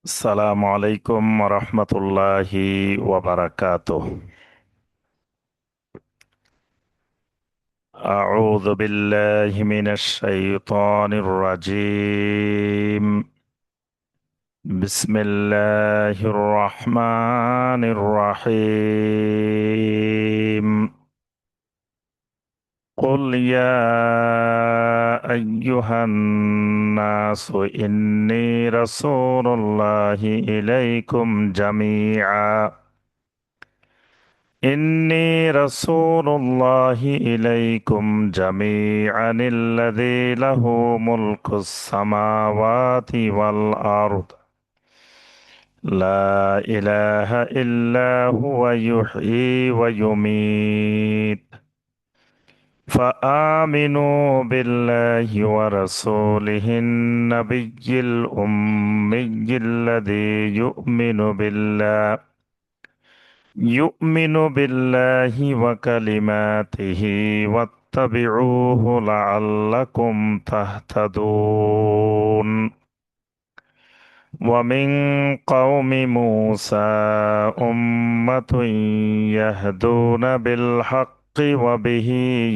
আসসালামু আলাইকুম রহমতুল্লাহি ওয়াবারাকাতুহ। আউযু বিল্লাহি মিনাশ শাইতানির রাজিম। বিসমিল্লাহির রহমানির রহিম। قل يا أيها الناس إني رسول الله إليكم جميعا إني رسول الله إليكم جميعا الذي له ملك السماوات والأرض لا إله إلا هو يحيي ويميت فآمنوا بالله ورسوله النبي الأمي الذي يؤمن بالله وكلماته واتبعوه لعلكم تهتدون ومن قوم موسى أمة يهدون بالحق وبه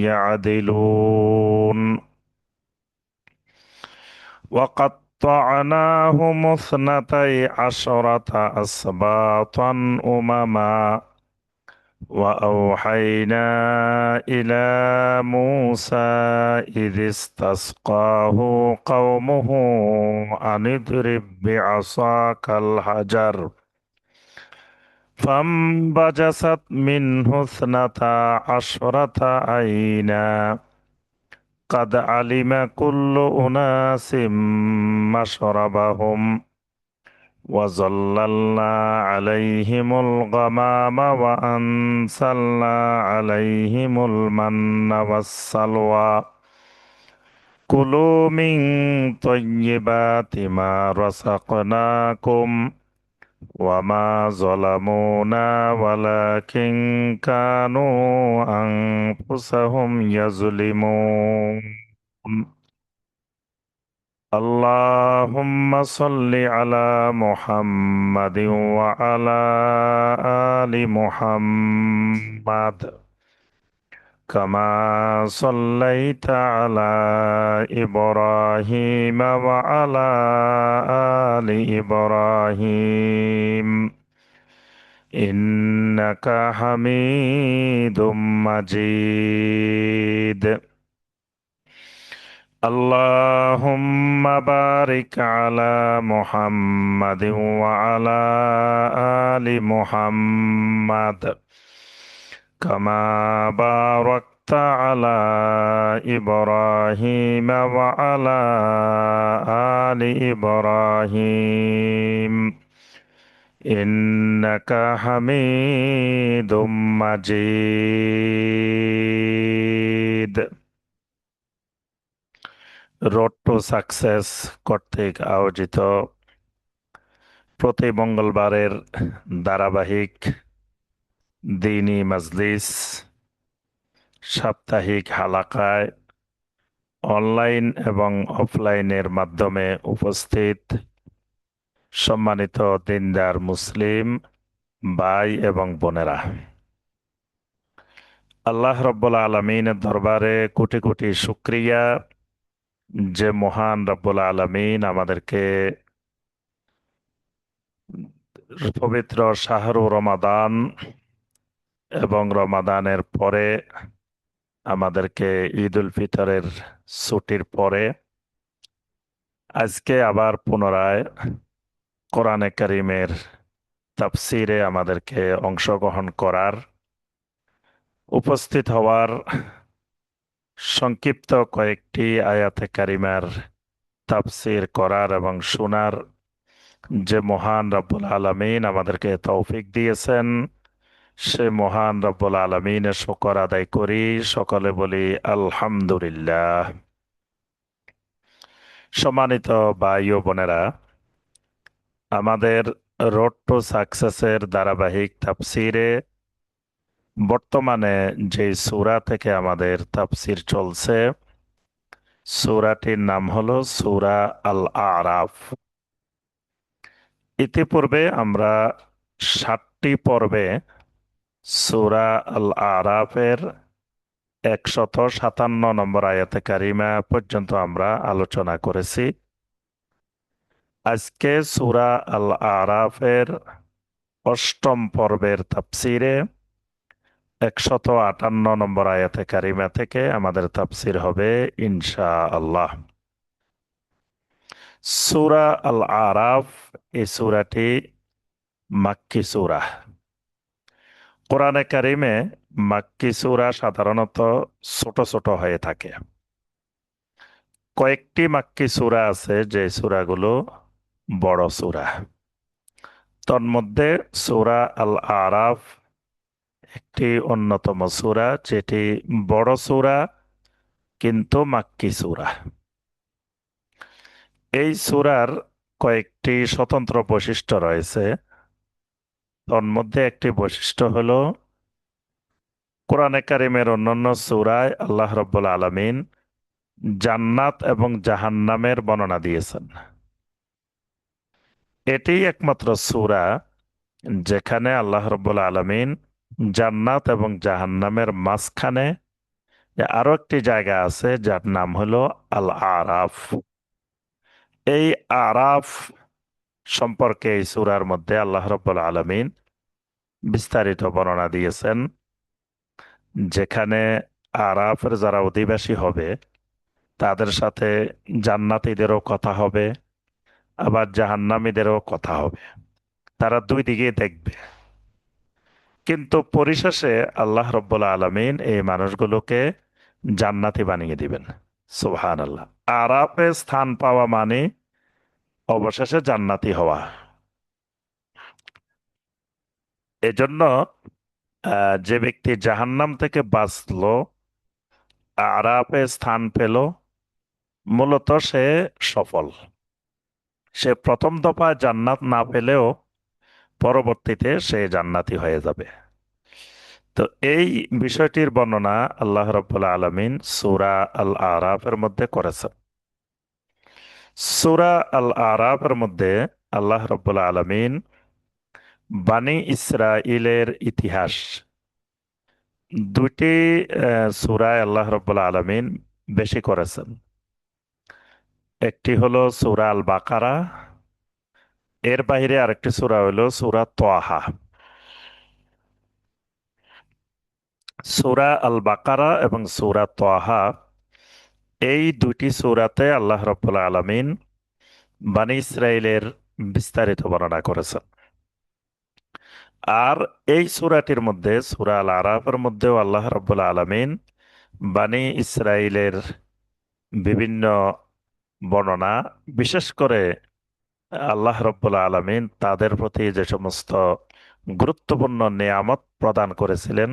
يعدلون وقطعناهم اثنتي عشرة أسباطا أمما وأوحينا إلى موسى إذ استسقاه قومه أن اضرب بعصاك الحجر فانبجست منه اثنتا عشرة عينا قد علم كل أناس مشربهم وظللنا عليهم الغمام وأنزلنا عليهم المن والسلوى كلوا من طيبات ما رزقناكم وما ظلمونا ولكن كانوا أنفسهم يظلمون اللهم صل على محمد وعلى آل محمد كما صليت على إبراهيم وعلى آل إبراهيم إنك حميد مجيد اللهم بارك على محمد وعلى آل محمد كما باركت على إبراهيم وعلى آل إبراهيم إنك حميد مجيد। রোড টু সাকসেস কর্তৃক আয়োজিত প্রতি মঙ্গলবারের ধারাবাহিক দ্বীনি মাজলিস সাপ্তাহিক হালাকায় অনলাইন এবং অফলাইনের মাধ্যমে উপস্থিত সম্মানিত দিনদার মুসলিম ভাই এবং বোনেরা, আল্লাহ রব্বুল আলমিনের দরবারে কোটি কোটি শুক্রিয়া যে মহান রব্বুল আলমিন আমাদেরকে পবিত্র শাহরু রমাদান এবং রমাদানের পরে আমাদেরকে ঈদ উল ফিতরের ছুটির পরে আজকে আবার পুনরায় কোরআনে কারিমের তাফসিরে আমাদেরকে অংশগ্রহণ করার, উপস্থিত হওয়ার, সংক্ষিপ্ত কয়েকটি আয়াতে কারিমার তাফসির করার এবং শোনার যে মহান রব্বুল আলমিন আমাদেরকে তৌফিক দিয়েছেন, সে মহান রব্বুল আলমিনের শুকর আদায় করি। সকলে বলি আলহামদুলিল্লাহ। সম্মানিত ভাই ও বোনেরা, আমাদের রোড টু সাকসেসের ধারাবাহিক তাফসিরে বর্তমানে যে সূরা থেকে আমাদের তাফসির চলছে সূরাটির নাম হলো সূরা আল আরাফ। ইতিপূর্বে আমরা 7টি পর্বে সূরা আল আরাফের 157 নম্বর আয়াতে কারিমা পর্যন্ত আমরা আলোচনা করেছি। আজকে সূরা আল আরাফের 8ম পর্বের তাফসিরে 158 নম্বর আয়াতে কারিমা থেকে আমাদের তাফসির হবে ইনশাআল্লাহ। সূরা আল আরাফ, এই সূরাটি মাক্কি সূরা। কোরআনে কারিমে মাক্কি সূরা সাধারণত ছোট ছোট হয়ে থাকে। কয়েকটি মাক্কি সূরা আছে যে সূরাগুলো বড় সূরা। তন্মধ্যে সূরা আল আরাফ একটি অন্যতম সূরা, যেটি বড় সূরা কিন্তু মাক্কি সূরা। এই সূরার কয়েকটি স্বতন্ত্র বৈশিষ্ট্য রয়েছে। তন্মধ্যে একটি বৈশিষ্ট্য হলো কোরআনে কারিমের অন্যান্য সূরায় আল্লাহ রাব্বুল আলামিন জান্নাত এবং জাহান্নামের বর্ণনা দিয়েছেন। এটি একমাত্র সূরা যেখানে আল্লাহ রাব্বুল আলামিন জান্নাত এবং জাহান্নামের মাঝখানে আরো একটি জায়গা আছে যার নাম হলো আল আরাফ। এই আরাফ সম্পর্কে এই সূরার মধ্যে আল্লাহ রাব্বুল আলামিন বিস্তারিত বর্ণনা দিয়েছেন, যেখানে আরাফের যারা অধিবাসী হবে তাদের সাথে জান্নাতীদেরও কথা হবে, আবার জাহান্নামীদেরও কথা হবে। তারা দুই দিকে দেখবে, কিন্তু পরিশেষে আল্লাহ রব্বুল আলামিন এই মানুষগুলোকে জান্নাতি বানিয়ে দিবেন। সুবহানাল্লাহ। আরাফে স্থান পাওয়া মানে অবশেষে জান্নাতি হওয়া। এজন্য যে ব্যক্তি জাহান্নাম থেকে বাঁচলো, আরাফে স্থান পেল, মূলত সে সফল। সে প্রথম দফায় জান্নাত না পেলেও পরবর্তীতে সে জান্নাতি হয়ে যাবে। তো এই বিষয়টির বর্ণনা আল্লাহ রাব্বুল আলামিন সূরা আল আরাফের মধ্যে করেছেন। সূরা আল আরাফের মধ্যে আল্লাহ রাব্বুল আলামিন বানি ইসরাইলের ইতিহাস, দুটি সূরায় আল্লাহ রাব্বুল আলামিন বেশি করেছেন। একটি হলো সূরা আল বাকারা, এর বাইরে আরেকটি সূরা হলো সূরা ত্বাহা। সূরা আল বাকারা এবং সূরা ত্বাহা, এই দুটি সূরাতে আল্লাহ রাব্বুল আলামিন বানি ইসরাইলের বিস্তারিত বর্ণনা করেছেন। আর এই সূরাটির মধ্যে সূরা আল আরাফের মধ্যেও আল্লাহ রাব্বুল আলামিন বানি ইসরাইলের বিভিন্ন বর্ণনা, বিশেষ করে আল্লাহ রাব্বুল আলামিন তাদের প্রতি যে সমস্ত গুরুত্বপূর্ণ নেয়ামত প্রদান করেছিলেন,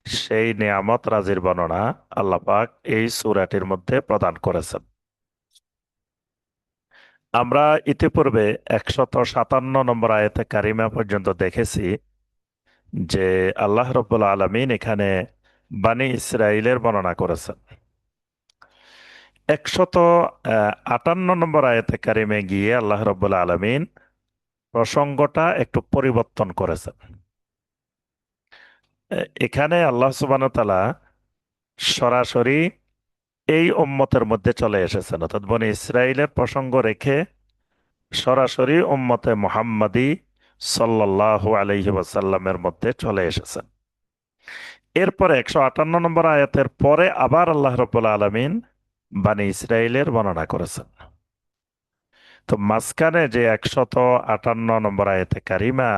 সেই নেয়ামত রাজির বর্ণনা আল্লাহ পাক এই সূরাটির মধ্যে প্রদান করেছেন। আমরা ইতিপূর্বে 157 নম্বর আয়াতে কারিমা পর্যন্ত দেখেছি যে আল্লাহ রব্বুল আলামিন এখানে বানি ইসরাইলের বর্ণনা করেছেন। 158 নম্বর আয়াতে কারিমে গিয়ে আল্লাহ রব্বুল আলামিন প্রসঙ্গটা একটু পরিবর্তন করেছেন। এখানে আল্লাহ সুবহানাহু ওয়া তাআলা সরাসরি এই উম্মতের মধ্যে চলে এসেছেন, অর্থাৎ বনি ইসরাইলের প্রসঙ্গ রেখে সরাসরি উম্মতে মুহাম্মাদি সাল্লাল্লাহু আলাইহি ওয়াসাল্লামের মধ্যে চলে এসেছেন। এরপরে 158 নম্বর আয়াতের পরে আবার আল্লাহ রাব্বুল আলামিন বানি ইসরাইলের বর্ণনা করেছেন। তো মাঝখানে যে 158 নম্বর আয়াতে কারিমা,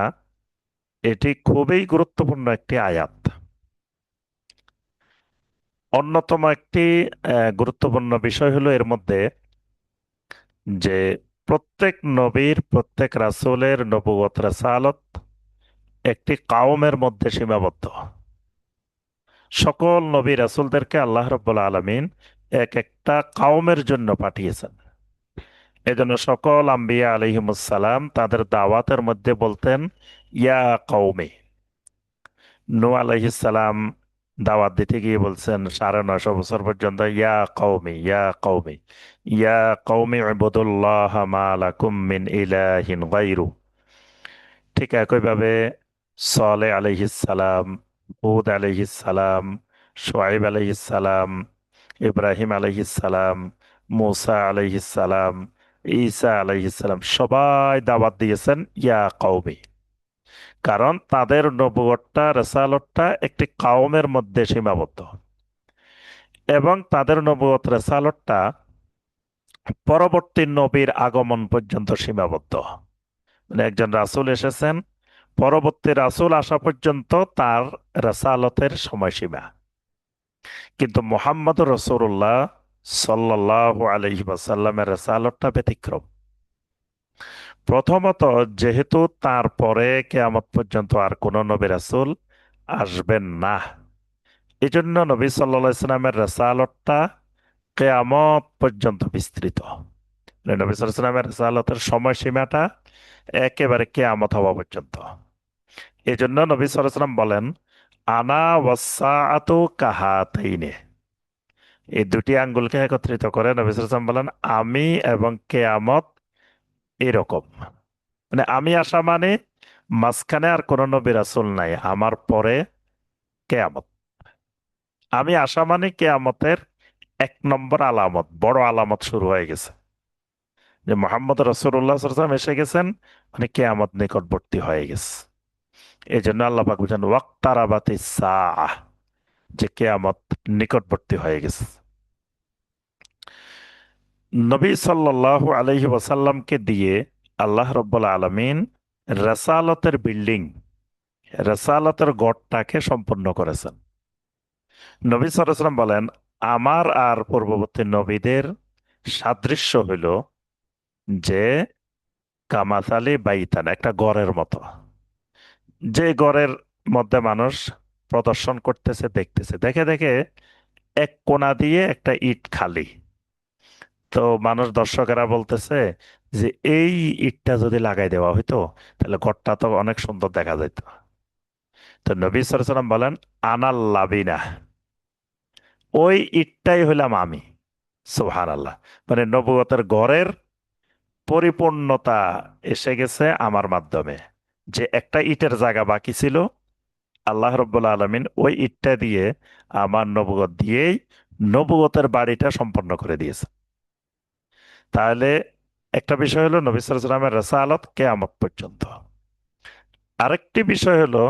এটি খুবই গুরুত্বপূর্ণ একটি আয়াত। অন্যতম একটি গুরুত্বপূর্ণ বিষয় হলো এর মধ্যে যে প্রত্যেক নবীর, প্রত্যেক রাসূলের নবুয়ত রাসালত একটি কওমের মধ্যে সীমাবদ্ধ। সকল নবী রাসূলদেরকে আল্লাহ রাব্বুল আলামিন এক একটা কওমের জন্য পাঠিয়েছেন। এজন্য সকল আম্বিয়া আলাইহিমুসসালাম তাদের দাওয়াতের মধ্যে বলতেন ইয়া কওমি। নূহ আলাইহিস সালাম দাওয়াত দিতে গিয়ে বলছেন 950 বছর পর্যন্ত, ইয়া কওমি ইয়া কওমি ইয়া কওমি ইবুদুল্লাহ মা লাকুম মিন ইলাহিন গায়রু। ঠিক একইভাবে সালেহ আলাইহিস সালাম, হুদ আলাইহিস সালাম, শুআইব আলাইহিস সালাম, ইব্রাহিম আলাইহিস সালাম, মুসা আলাইহিস সালাম, ঈসা আলাইহিস সালাম, সবাই দাওয়াত দিয়েছেন ইয়া কওমি। কারণ তাদের নবুয়তটা, রেসালতটা একটি কওমের মধ্যে সীমাবদ্ধ, এবং তাদের নবুয়ত রেসালতটা পরবর্তী নবীর আগমন পর্যন্ত সীমাবদ্ধ। মানে একজন রাসূল এসেছেন, পরবর্তী রাসূল আসা পর্যন্ত তার রেসালতের সময়সীমা। কিন্তু মুহাম্মদ রাসূলুল্লাহ সাল্লাল্লাহু আলাইহি ওয়াসাল্লামের রেসালতটা ব্যতিক্রম। প্রথমত, যেহেতু তারপরে কিয়ামত পর্যন্ত আর কোন নবী রাসূল আসবেন না, এই জন্য নবী সাল্লাল্লাহু আলাইহি সাল্লামের রেসালতটা কিয়ামত পর্যন্ত বিস্তৃত। মানে নবী সাল্লাল্লাহু আলাইহি সাল্লামের রেসালতের সময়সীমাটা একেবারে কিয়ামত হওয়া পর্যন্ত। এই জন্য নবী সাল্লাল্লাহু আলাইহি সাল্লাম বলেন, আনা ওয়াসসাআতু কাহাতাইনে। এই দুটি আঙ্গুলকে একত্রিত করে নবী সাল্লাল্লাহু আলাইহি সাল্লাম বলেন, আমি এবং কেয়ামত এরকম। মানে আমি আসা মানে মাঝখানে আর কোন নবী রাসূল নাই, আমার পরে কেয়ামত। আমি আসা মানে কেয়ামতের 1 নম্বর আলামত, বড় আলামত শুরু হয়ে গেছে, যে মোহাম্মদ রাসূলুল্লাহ সাল্লাল্লাহু আলাইহি ওয়াসাল্লাম এসে গেছেন, মানে কেয়ামত নিকটবর্তী হয়ে গেছে। এই জন্য আল্লাহ পাক বলেন ওয়াক্তারাবাতিস সাআহ, যে কেয়ামত নিকটবর্তী হয়ে গেছে। নবী সাল্লাল্লাহু আলাইহি ওয়াসাল্লামকে দিয়ে আল্লাহ রাব্বুল আলামিন রাসালতের বিল্ডিং, রাসালতের গড়টাকে সম্পূর্ণ করেছেন। নবী সাল্লাল্লাহু আলাইহি ওয়াসাল্লাম বলেন, আমার আর পূর্ববর্তী নবীদের সাদৃশ্য হইল যে কামাথালি বাইতান, একটা গড়ের মতো। যে গড়ের মধ্যে মানুষ প্রদর্শন করতেছে, দেখতেছে, দেখে দেখে এক কোণা দিয়ে একটা ইট খালি। তো মানুষ, দর্শকেরা বলতেছে যে এই ইটটা যদি লাগাই দেওয়া হইতো তাহলে ঘরটা তো অনেক সুন্দর দেখা যেত। তো নবী সাল্লাল্লাহু আলাইহি ওয়াসাল্লাম বলেন, আনাল লাবিনা, ওই ইটটাই হইলাম আমি। সুবহানাল্লাহ। মানে নবুয়তের ঘরের পরিপূর্ণতা এসে গেছে আমার মাধ্যমে। যে একটা ইটের জায়গা বাকি ছিল, আল্লাহ রাব্বুল আলামিন ওই ইটটা দিয়ে, আমার নবুয়ত দিয়েই নবুয়তের বাড়িটা সম্পন্ন করে দিয়েছে। তাহলে একটা বিষয় হলো নবী সাল্লাল্লাহু আলাইহি ওয়াসাল্লামের রিসালাত কিয়ামত পর্যন্ত। আরেকটি বিষয় হলো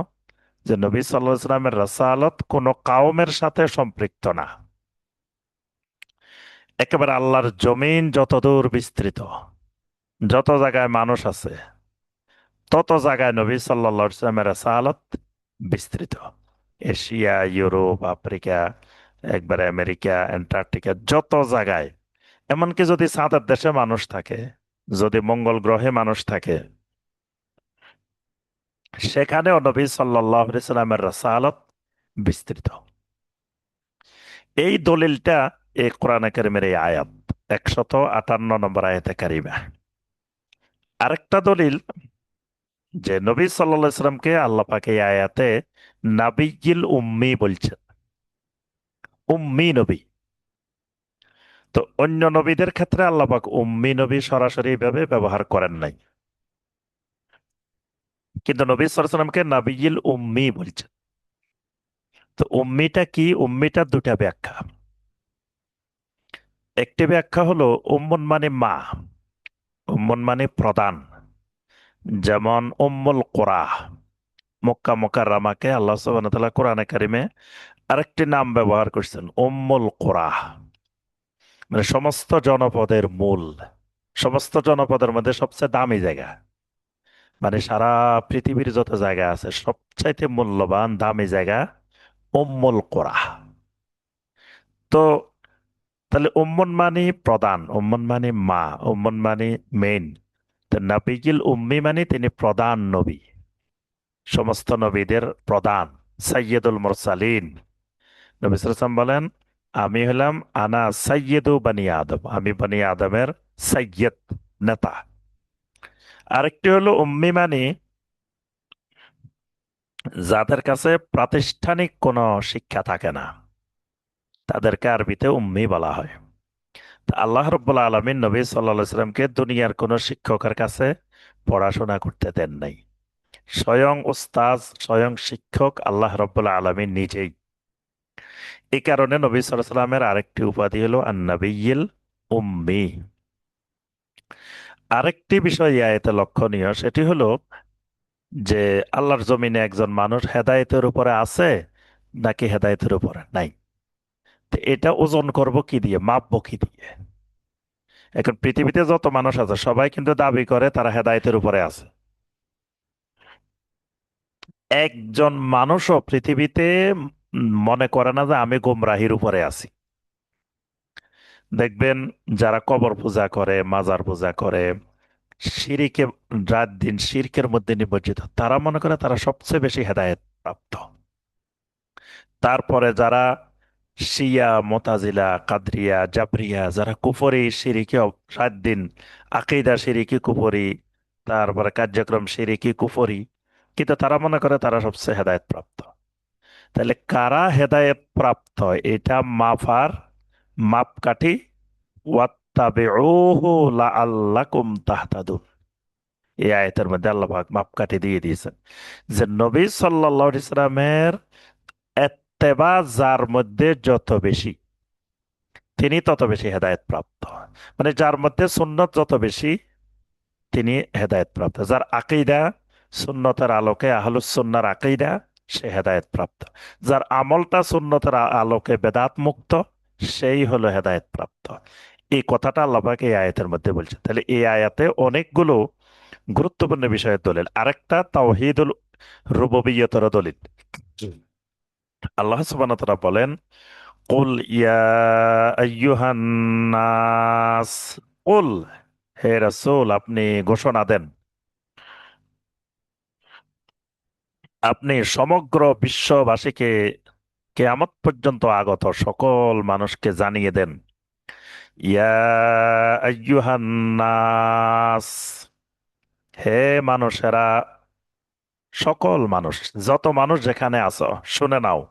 যে নবী সাল্লাল্লাহু আলাইহি ওয়াসাল্লামের রিসালাত কোনো কাওমের সাথে সম্পৃক্ত না। একেবারে আল্লাহর জমিন যতদূর বিস্তৃত, যত জায়গায় মানুষ আছে, তত জায়গায় নবী সাল্লাল্লাহু আলাইহি ওয়াসাল্লামের রিসালাত বিস্তৃত। এশিয়া, ইউরোপ, আফ্রিকা, একবারে আমেরিকা, অ্যান্টার্কটিকা, যত জায়গায়, এমনকি যদি চাঁদের দেশে মানুষ থাকে, যদি মঙ্গল গ্রহে মানুষ থাকে, সেখানেও নবী সাল্লাল্লাহু আলাইহি সাল্লামের রাসালত বিস্তৃত। এই দলিলটা এই কোরআনে কারিমের এই আয়াত 158 নম্বর আয়াতে কারিমা। আরেকটা দলিল, যে নবী সাল্লাল্লাহু আলাইহি সাল্লামকে আল্লাহ পাক এই আয়াতে নাবিয়্যিল উম্মি বলছেন, উম্মি নবী। তো অন্য নবীদের ক্ষেত্রে আল্লাহ পাক উম্মি নবী সরাসরি ভাবে ব্যবহার করেন নাই, কিন্তু নবী সাল্লাল্লাহু আলাইহি সাল্লামকে নাবিয়্যিল উম্মি বলছেন। তো উম্মিটা কি? উম্মিটার দুটা ব্যাখ্যা। একটি ব্যাখ্যা হলো উম্মুন মানে মা, উম্মুন মানে প্রধান। যেমন উম্মুল কোরা, মক্কা মুকাররমাকে আল্লাহ সুবহানাহু ওয়া তাআলা কোরআনে কারিমে আরেকটি নাম ব্যবহার করছেন, উম্মুল কোরা, মানে সমস্ত জনপদের মূল, সমস্ত জনপদের মধ্যে সবচেয়ে দামি জায়গা। মানে সারা পৃথিবীর যত জায়গা আছে সবচাইতে মূল্যবান দামি জায়গা উম্মুল কোরা। তো তাহলে উম্মুন মানে প্রধান, উম্মুন মানে মা, উম্মুন মানে মেইন। তো নবীজিল উম্মি মানে তিনি প্রধান নবী, সমস্ত নবীদের প্রধান, সাইয়্যিদুল মুরসালিন। নবী সাল্লাল্লাহু আলাইহি ওয়াসাল্লাম বলেন, আমি হলাম আনা সাইয়্যিদু বনি আদম, আমি বনি আদমের সাইয়্যিদ, নেতা। আরেকটি হলো উম্মি মানে যাদের কাছে প্রাতিষ্ঠানিক কোনো শিক্ষা থাকে না, তাদেরকে আরবিতে উম্মি বলা হয়। তা আল্লাহ রব্বুল আলমিন নবী সাল্লাল্লাহু আলাইহি সাল্লামকে দুনিয়ার কোনো শিক্ষকের কাছে পড়াশোনা করতে দেন নাই। স্বয়ং উস্তাজ, স্বয়ং শিক্ষক আল্লাহ রব্বুল আলমিন নিজেই। এই কারণে নবী সাল্লাল্লাহু আলাইহি সাল্লামের আরেকটি উপাধি হলো আন-নবিয়্যিল উম্মি। আরেকটি বিষয় এই আয়াতে লক্ষণীয়, সেটি হলো যে আল্লাহর জমিনে একজন মানুষ হেদায়েতের উপরে আছে নাকি হেদায়েতের উপরে নাই। তো এটা ওজন করব কি দিয়ে, মাপবো কি দিয়ে? এখন পৃথিবীতে যত মানুষ আছে সবাই কিন্তু দাবি করে তারা হেদায়েতের উপরে আছে। একজন মানুষও পৃথিবীতে মনে করে না যে আমি গোমরাহির উপরে আছি। দেখবেন যারা কবর পূজা করে, মাজার পূজা করে, শিরিকে, রাত দিন শিরকের মধ্যে নিমজ্জিত, তারা মনে করে তারা সবচেয়ে বেশি হেদায়েত প্রাপ্ত। তারপরে যারা শিয়া, মোতাজিলা, কাদরিয়া, জাবরিয়া, যারা কুফরি শিরিকি, রাত দিন আকীদা শিরিকি কুফরি, তারপরে কার্যক্রম শিরিকি কুফরি, কিন্তু তারা মনে করে তারা সবচেয়ে হেদায়েত প্রাপ্ত। তাহলে কারা হেদায়েত প্রাপ্ত, এটা মাপার মাপকাঠি ওয়াত্তাবিউহু লাআল্লাকুম তাহতাদুন। এই আয়াতের মধ্যে আল্লাহ পাক মাপকাঠি দিয়ে দিয়েছেন যে নবী সাল্লাল্লাহু আলাইহি সাল্লামের এত্তেবা যার মধ্যে যত বেশি, তিনি তত বেশি হেদায়েত প্রাপ্ত। মানে যার মধ্যে সুন্নত যত বেশি, তিনি হেদায়েত প্রাপ্ত। যার আকীদা সুন্নতের আলোকে, আহলুস সুন্নাহর আকীদা, সে হেদায়েত প্রাপ্ত। যার আমলটা সুন্নতের আলোকে বেদাত মুক্ত, সেই হলো হেদায়েত প্রাপ্ত। এই কথাটা আল্লাহ পাক এই আয়াতের মধ্যে বলছেন। তাহলে এই আয়াতে অনেকগুলো গুরুত্বপূর্ণ বিষয়ের দলিল। আরেকটা তাওহীদুল রুবুবিয়্যতের দলিল। আল্লাহ সুবহানাহু ওয়া তাআলা বলেন, কুল ইয়া আইয়ুহান নাস, কুল, হে রাসূল আপনি ঘোষণা দেন, আপনি সমগ্র বিশ্ববাসীকে, কিয়ামত পর্যন্ত আগত সকল মানুষকে জানিয়ে দেন, ইয়া আইয়ুহান নাস, হে মানুষেরা, সকল মানুষ, যত মানুষ যেখানে আছো শুনে নাও,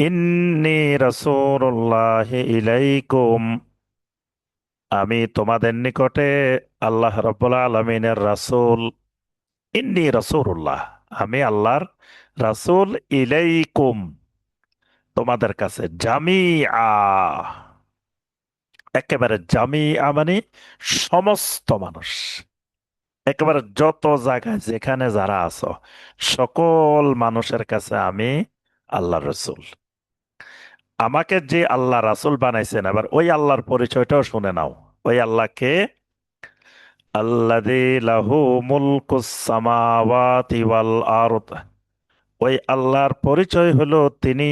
ইন্নী রাসূলুল্লাহি ইলাইকুম, আমি তোমাদের নিকটে আল্লাহ রাব্বুল আলামিনের রাসূল। ইন্নী রাসূলুল্লাহ, আমি আল্লাহর রাসূল, ইলাইকুম, তোমাদের কাছে, জামিআ, একেবারে জামিআ মানে সমস্ত মানুষ, একেবারে যত জায়গায় যেখানে যারা আছো সকল মানুষের কাছে আমি আল্লাহর রাসূল। আমাকে যে আল্লাহ রাসূল বানাইছেন, আবার ওই আল্লাহর পরিচয়টাও শুনে নাও। ওই আল্লাহকে, আল্লাযী লাহু মুলকুস সামাওয়াতি ওয়াল আরদ, ওই আল্লাহর পরিচয় হলো তিনি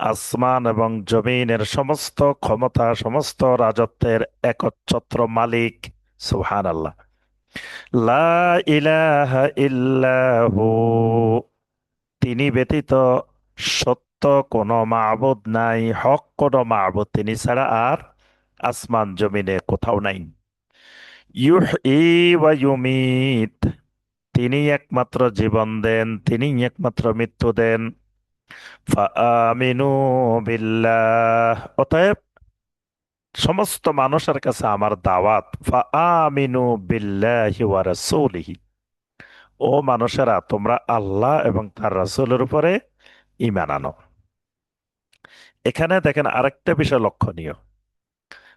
আসমান এবং জমিনের সমস্ত ক্ষমতা, সমস্ত রাজত্বের একচ্ছত্র মালিক। সুবহানাল্লাহ। লা ইলাহা ইল্লাহু, তিনি ব্যতীত সত্য কোনো মাবুদ নাই, হক কোনো মাবুদ তিনি ছাড়া আর আসমান জমিনে কোথাও নাই। ইউহয়ী ওয়া ইউমীত, তিনি একমাত্র জীবন দেন, তিনি একমাত্র মৃত্যু দেন। ফাআমিনু বিল্লাহ, অতএব সমস্ত মানুষের কাছে আমার দাওয়াত, ফাআমিনু বিল্লাহি ওয়া রাসূলিহি, ও মানুষেরা তোমরা আল্লাহ এবং তার রাসূলের উপরে ঈমান আনো। এখানে দেখেন আরেকটা বিষয় লক্ষণীয়,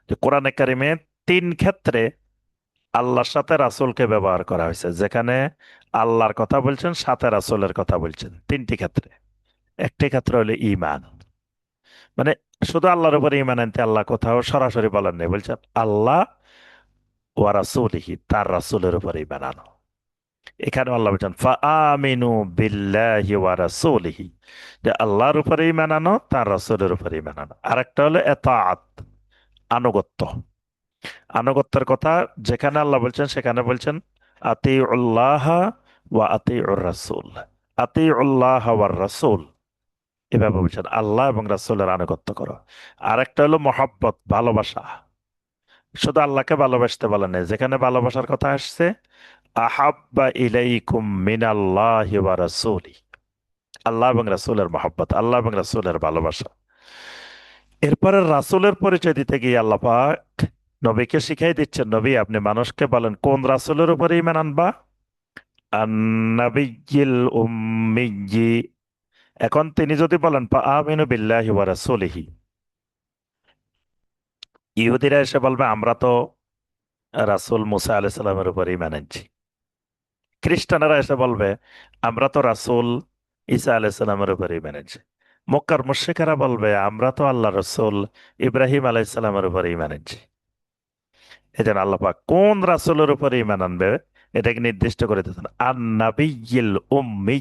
যে কোরআনে কারিমে তিন ক্ষেত্রে আল্লাহর সাথে রাসূলকে ব্যবহার করা হয়েছে। যেখানে আল্লাহর কথা বলছেন, সাথে রাসূলের কথা বলছেন, তিনটি ক্ষেত্রে। একটি ক্ষেত্র হলো ঈমান, মানে শুধু আল্লাহর উপরে ঈমান আনতে আল্লাহ কোথাও সরাসরি বলেন নাই, বলছেন আল্লাহ ওয়া রাসূলিহি, তার রাসূলের উপরে ঈমান আনো। এখানে আল্লাহ বলছেন ফাআমিনু বিল্লাহি ওয়া রাসূলিহি, যে আল্লাহর উপরে ঈমান আনো, তার রাসূলের উপরে ঈমান আনো। আরেকটা হলো এতাআত, আনুগত্য। আনুগত্যের কথা যেখানে আল্লাহ বলছেন সেখানে বলছেন আতিউল্লাহ ওয়া আতিউর রাসূল, আতিউল্লাহ ওয়ার রাসূল, এভাবে বলছেন আল্লাহ এবং রাসূলের আনুগত্য করো। আরেকটা হলো মহাব্বত, ভালোবাসা। শুধু আল্লাহকে ভালোবাসতে বলা নেই, যেখানে ভালোবাসার কথা আসছে আহাব্বা ইলাইকুম মিনাল্লাহি ওয়া রাসূলি, আল্লাহ এবং রাসূলের মহব্বত, আল্লাহ এবং রাসূলের ভালোবাসা। এরপরে রাসূলের পরিচয় দিতে গিয়ে আল্লাহ পাক নবীকে শিখাই দিচ্ছেন, নবী আপনি মানুষকে বলেন কোন রাসূলের উপরে ঈমান আনবা। আন-নাবিয়্যিল উম্মিয়্যি। এখন তিনি যদি বলেন আমিনু বিল্লাহি ওয়া রাসূলিহি, ইহুদিরা এসে বলবে আমরা তো রাসূল মুসা আলাইহিস সালামের উপরে ঈমান আনছি। খ্রিস্টানেরা এসে বলবে আমরা তো রাসূল ঈসা আলাইহিস সালামের উপরে ঈমান আনছি। মক্কার মুশরিকেরা বলবে আমরা তো আল্লাহ রসুল ইব্রাহিম আলাইহিস সালামের উপরে ঈমান আনছি। এই জন্য আল্লাহ পাক কোন রাসূলের উপরে ঈমান আনবে এটাকে নির্দিষ্ট করে দিতেন, আর নাবিয়্যিল উম্মি,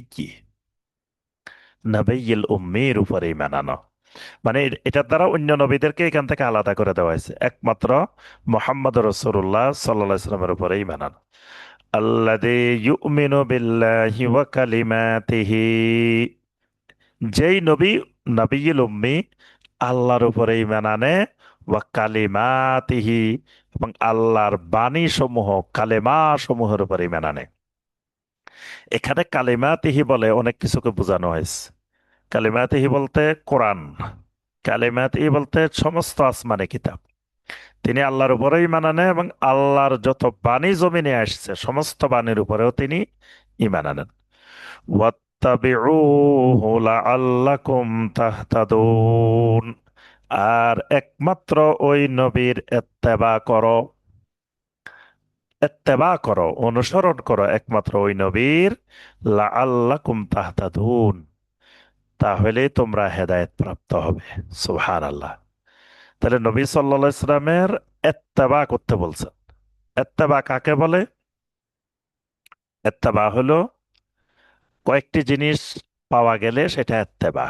নাবিয়্যিল উম্মির উপরে ঈমান আনো। মানে এটার দ্বারা অন্য নবীদেরকে এখান থেকে আলাদা করে দেওয়া হয়েছে, একমাত্র মুহাম্মদ রাসূলুল্লাহ সাল্লাল্লাহু আলাইহি ওয়াসাল্লামের উপরে ঈমান আনো। আল্লাযী ইউমিনু বিল্লাহি ওয়া কালিমাতিহি, যেই নবী, নবিয়্যুল উম্মি, আল্লাহর উপরে ঈমান আনে, ওয়া কালিমাতিহি, এবং আল্লাহর বাণী সমূহ, কালেমা সমূহের উপরে ঈমান আনে। এখানে কালিমাতিহি বলে অনেক কিছুকে বোঝানো হয়েছে। কালিমাতিহি বলতে কোরআন, কালিমাতিহি বলতে সমস্ত আসমানি কিতাব। তিনি আল্লাহর উপরে ঈমান আনে এবং আল্লাহর যত বাণী জমিনে আসছে সমস্ত বাণীর উপরেও তিনি ঈমান আনেন। ওয়াত্তাবিউহু লাআল্লাকুম তাহতাদুন, আর একমাত্র ওই নবীর ইত্তেবা করো, অনুসরণ করো একমাত্র ওই নবীর, লাআল্লাকুম তাহতাদুন, তাহলে তোমরা হেদায়েত প্রাপ্ত হবে। সুবহানাল্লাহ। তাহলে নবী সাল্লাল্লাহু আলাইহি সাল্লামের ইত্তেবা করতে বলছেন। ইত্তেবা কাকে বলে? ইত্তেবা হলো কয়েকটি জিনিস পাওয়া গেলে সেটা ইত্তেবা।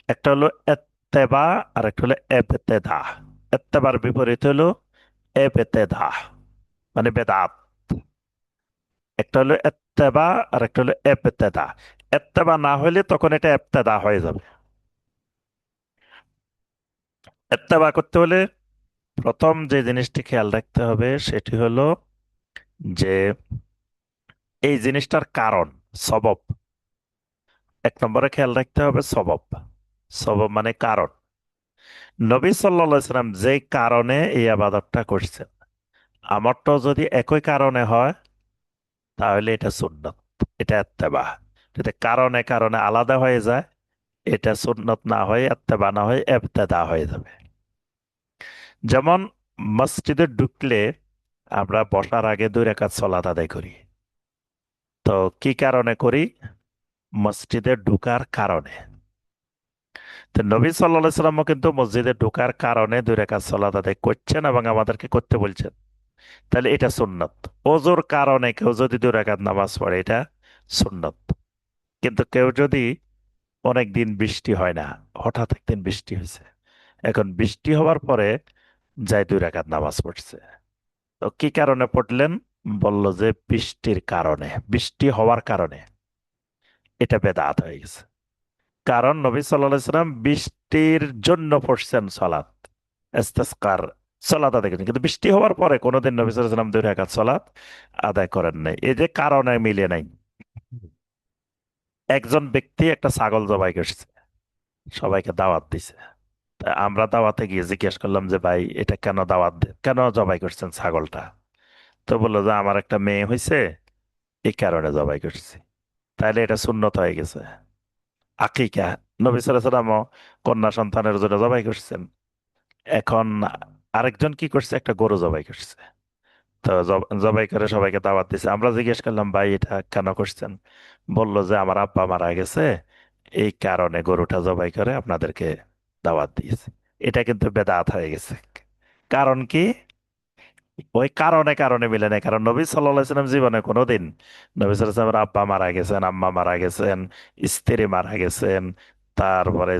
একটা হলো এত্তেবা, আর একটা হলো এবতেদা। এত্তেবার বিপরীত হলো এবতেদা, মানে বেদাত। একটা হলো এত্তেবা আর একটা হলো এবতেদা। এত্তেবা না হলে তখন এটা এবতেদা হয়ে যাবে। এত্তেবা করতে হলে প্রথম যে জিনিসটি খেয়াল রাখতে হবে সেটি হলো যে এই জিনিসটার কারণ, সবব। এক নম্বরে খেয়াল রাখতে হবে সবব। সবব মানে কারণ। নবী সাল্লাল্লাহু আলাইহি সাল্লাম যে কারণে এই আবাদতটা করছেন, আমারটাও যদি একই কারণে হয় তাহলে এটা সুন্নত, এটা ইত্তেবা। যদি কারণে কারণে আলাদা হয়ে যায়, এটা সুন্নত না হয়ে ইত্তেবা না হয়ে ইবতেদা হয়ে যাবে। যেমন মসজিদে ঢুকলে আমরা বসার আগে 2 রাকাত সালাত আদায় করি। তো কি কারণে করি? মসজিদে ঢুকার কারণে। তো নবী সাল্লাল্লাহু আলাইহি সাল্লামও কিন্তু মসজিদে ঢুকার কারণে 2 রাকাত সালাত আদায় করছেন এবং আমাদেরকে করতে বলছেন। তাহলে এটা সুন্নত। ওযুর কারণে কেউ যদি 2 রাকাত নামাজ পড়ে এটা সুন্নত। কিন্তু কেউ যদি, অনেক দিন বৃষ্টি হয় না, হঠাৎ একদিন বৃষ্টি হয়েছে, এখন বৃষ্টি হওয়ার পরে যাই 2 রাকাত নামাজ পড়ছে, তো কি কারণে পড়লেন? বলল যে বৃষ্টির কারণে, বৃষ্টি হওয়ার কারণে। এটা বেদাত হয়ে গেছে। কারণ নবী সাল্লাল্লাহু আলাইহি সাল্লাম বৃষ্টির জন্য পড়ছেন সালাত, ইস্তিসকার সালাত আদায় করেছেন, কিন্তু বৃষ্টি হওয়ার পরে কোনোদিন নবী সাল্লাল্লাহু আলাইহি সাল্লাম 2 রাকাত সালাত আদায় করেন নাই। এই যে কারণে মিলে নাই। একজন ব্যক্তি একটা ছাগল জবাই করছে, সবাইকে দাওয়াত দিছে। তা আমরা দাওয়াতে গিয়ে জিজ্ঞেস করলাম যে ভাই এটা কেন দাওয়াত কেন জবাই করছেন ছাগলটা? তো বললো যে আমার একটা মেয়ে হয়েছে, এই কারণে জবাই করছি। তাইলে এটা সুন্নত হয়ে গেছে। আকিকা, নবী সাল্লাল্লাহু আলাইহি ওয়াসাল্লামও কন্যা সন্তানের জন্য জবাই করছেন। এখন আরেকজন কি করছে? একটা গরু জবাই করছে। তো জবাই করে সবাইকে দাওয়াত দিছে। আমরা জিজ্ঞেস করলাম ভাই এটা কেন করছেন? বললো যে আমার আব্বা মারা গেছে, এই কারণে গরুটা জবাই করে আপনাদেরকে দাওয়াত দিয়েছে। এটা কিন্তু বেদাত হয়ে গেছে। কারণ কি? ওই কারণে কারণে মিলে না। কারণ নবী সাল্লাল্লাহু আলাইহি ওয়াসাল্লাম জীবনে কোনোদিন, নবী সাল্লাল্লাহু আলাইহি ওয়াসাল্লামের আব্বা মারা গেছেন, আম্মা মারা গেছেন, স্ত্রী মারা গেছেন, তারপরে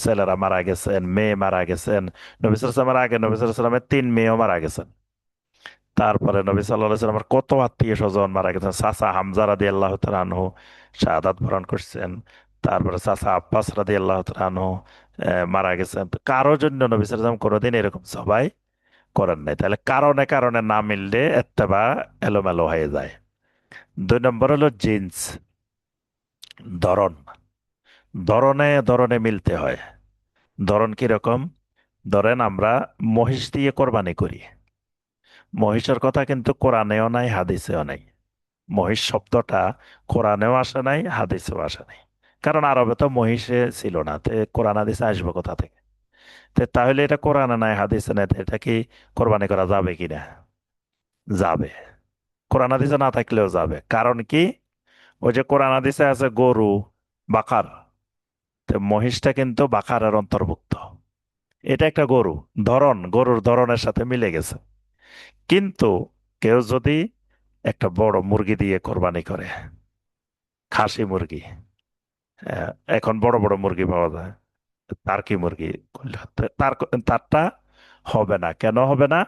ছেলেরা মারা গেছেন, মেয়ে মারা গেছেন। নবী সাল্লাল্লাহু আলাইহি ওয়াসাল্লামের আগে নবী সাল্লাল্লাহু আলাইহি ওয়াসাল্লামের 3 মেয়েও মারা গেছেন। তারপরে নবী সাল্লাল্লাহু আলাইহি ওয়াসাল্লামের কত আত্মীয় স্বজন মারা গেছেন। চাচা হামজা রাদিয়াল্লাহু তাআলা আনহু শাহাদাত বরণ করছেন। তারপরে চাচা আব্বাস রাদিয়াল্লাহু তাআলা আনহু মারা গেছেন। তো কারোর জন্য নবী সাল্লাল্লাহু আলাইহি ওয়াসাল্লাম কোনোদিন এরকম সবাই করেন নাই। তাহলে কারণে কারণে না মিললে এত্তেবা এলোমেলো হয়ে যায়। 2 নম্বর হলো জিন্স। ধরন, ধরনে ধরনে মিলতে হয়। ধরন কিরকম? ধরেন আমরা মহিষ দিয়ে কোরবানি করি। মহিষের কথা কিন্তু কোরআনেও নাই, হাদিসেও নাই। মহিষ শব্দটা কোরআনেও আসে নাই, হাদিসেও আসে নাই। কারণ আরবে তো মহিষে ছিল না, তে কোরআন হাদিসে আসবে কোথা থেকে? তাহলে এটা কোরআনে নাই, হাদিসে নাই, তো এটা কি কোরবানি করা যাবে কিনা? যাবে। কোরআন হাদিসে না থাকলেও যাবে। কারণ কি? ওই যে কোরআন হাদিসে আছে গরু, বাকার, তো মহিষটা কিন্তু বাকারের অন্তর্ভুক্ত। এটা একটা গরু, ধরন, গরুর ধরনের সাথে মিলে গেছে। কিন্তু কেউ যদি একটা বড় মুরগি দিয়ে কোরবানি করে, খাসি মুরগি, আহ, এখন বড় বড় মুরগি পাওয়া যায়, টার্কি মুরগি করলে তারটা হবে না। কেন হবে না?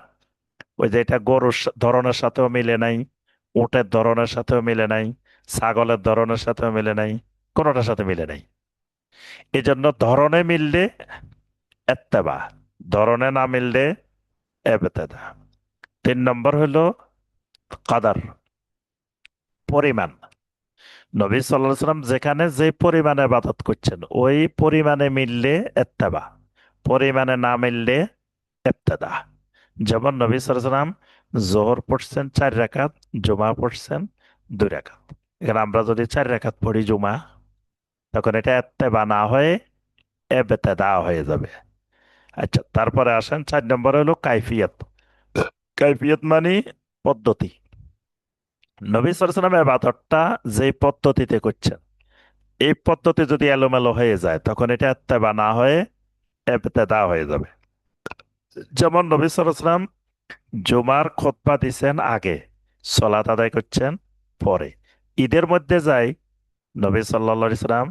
ওই যে এটা গরুর ধরনের সাথেও মিলে নাই, উটের ধরনের সাথেও মিলে নাই, ছাগলের ধরনের সাথেও মিলে নাই, কোনোটার সাথে মিলে নাই। এই জন্য ধরনে মিললে এত্তেবা, ধরনে না মিললে এবতেদা। 3 নম্বর হলো কাদার, পরিমাণ। নবী সাল্লাল্লাহু আলাইহি সাল্লাম যেখানে যে পরিমাণে ইবাদত করছেন ওই পরিমাণে মিললে এত্তেবা, পরিমাণে না মিললে ইবতেদা। যেমন নবী সাল্লাল্লাহু আলাইহি সাল্লাম জোহর পড়ছেন 4 রাকাত, জুমা পড়ছেন 2 রাকাত। এখানে আমরা যদি 4 রাকাত পড়ি জুমা, তখন এটা এত্তেবা না হয়ে এবতেদা হয়ে যাবে। আচ্ছা, তারপরে আসেন 4 নম্বর হলো কাইফিয়ত। কাইফিয়ত মানে পদ্ধতি। নবী সাল্লাল্লাহু আলাইহি সাল্লাম ইবাদতটা যে পদ্ধতিতে করছেন, এই পদ্ধতি যদি এলোমেলো হয়ে যায় তখন এটা ইত্তেবা না হয়ে ইবতেদা হয়ে যাবে। যেমন নবী সাল্লাল্লাহু আলাইহি সাল্লাম জুমার খুতবা দিছেন আগে, সালাত আদায় করছেন পরে। ঈদের মধ্যে যাই, নবী সাল্লাল্লাহু আলাইহি সাল্লাম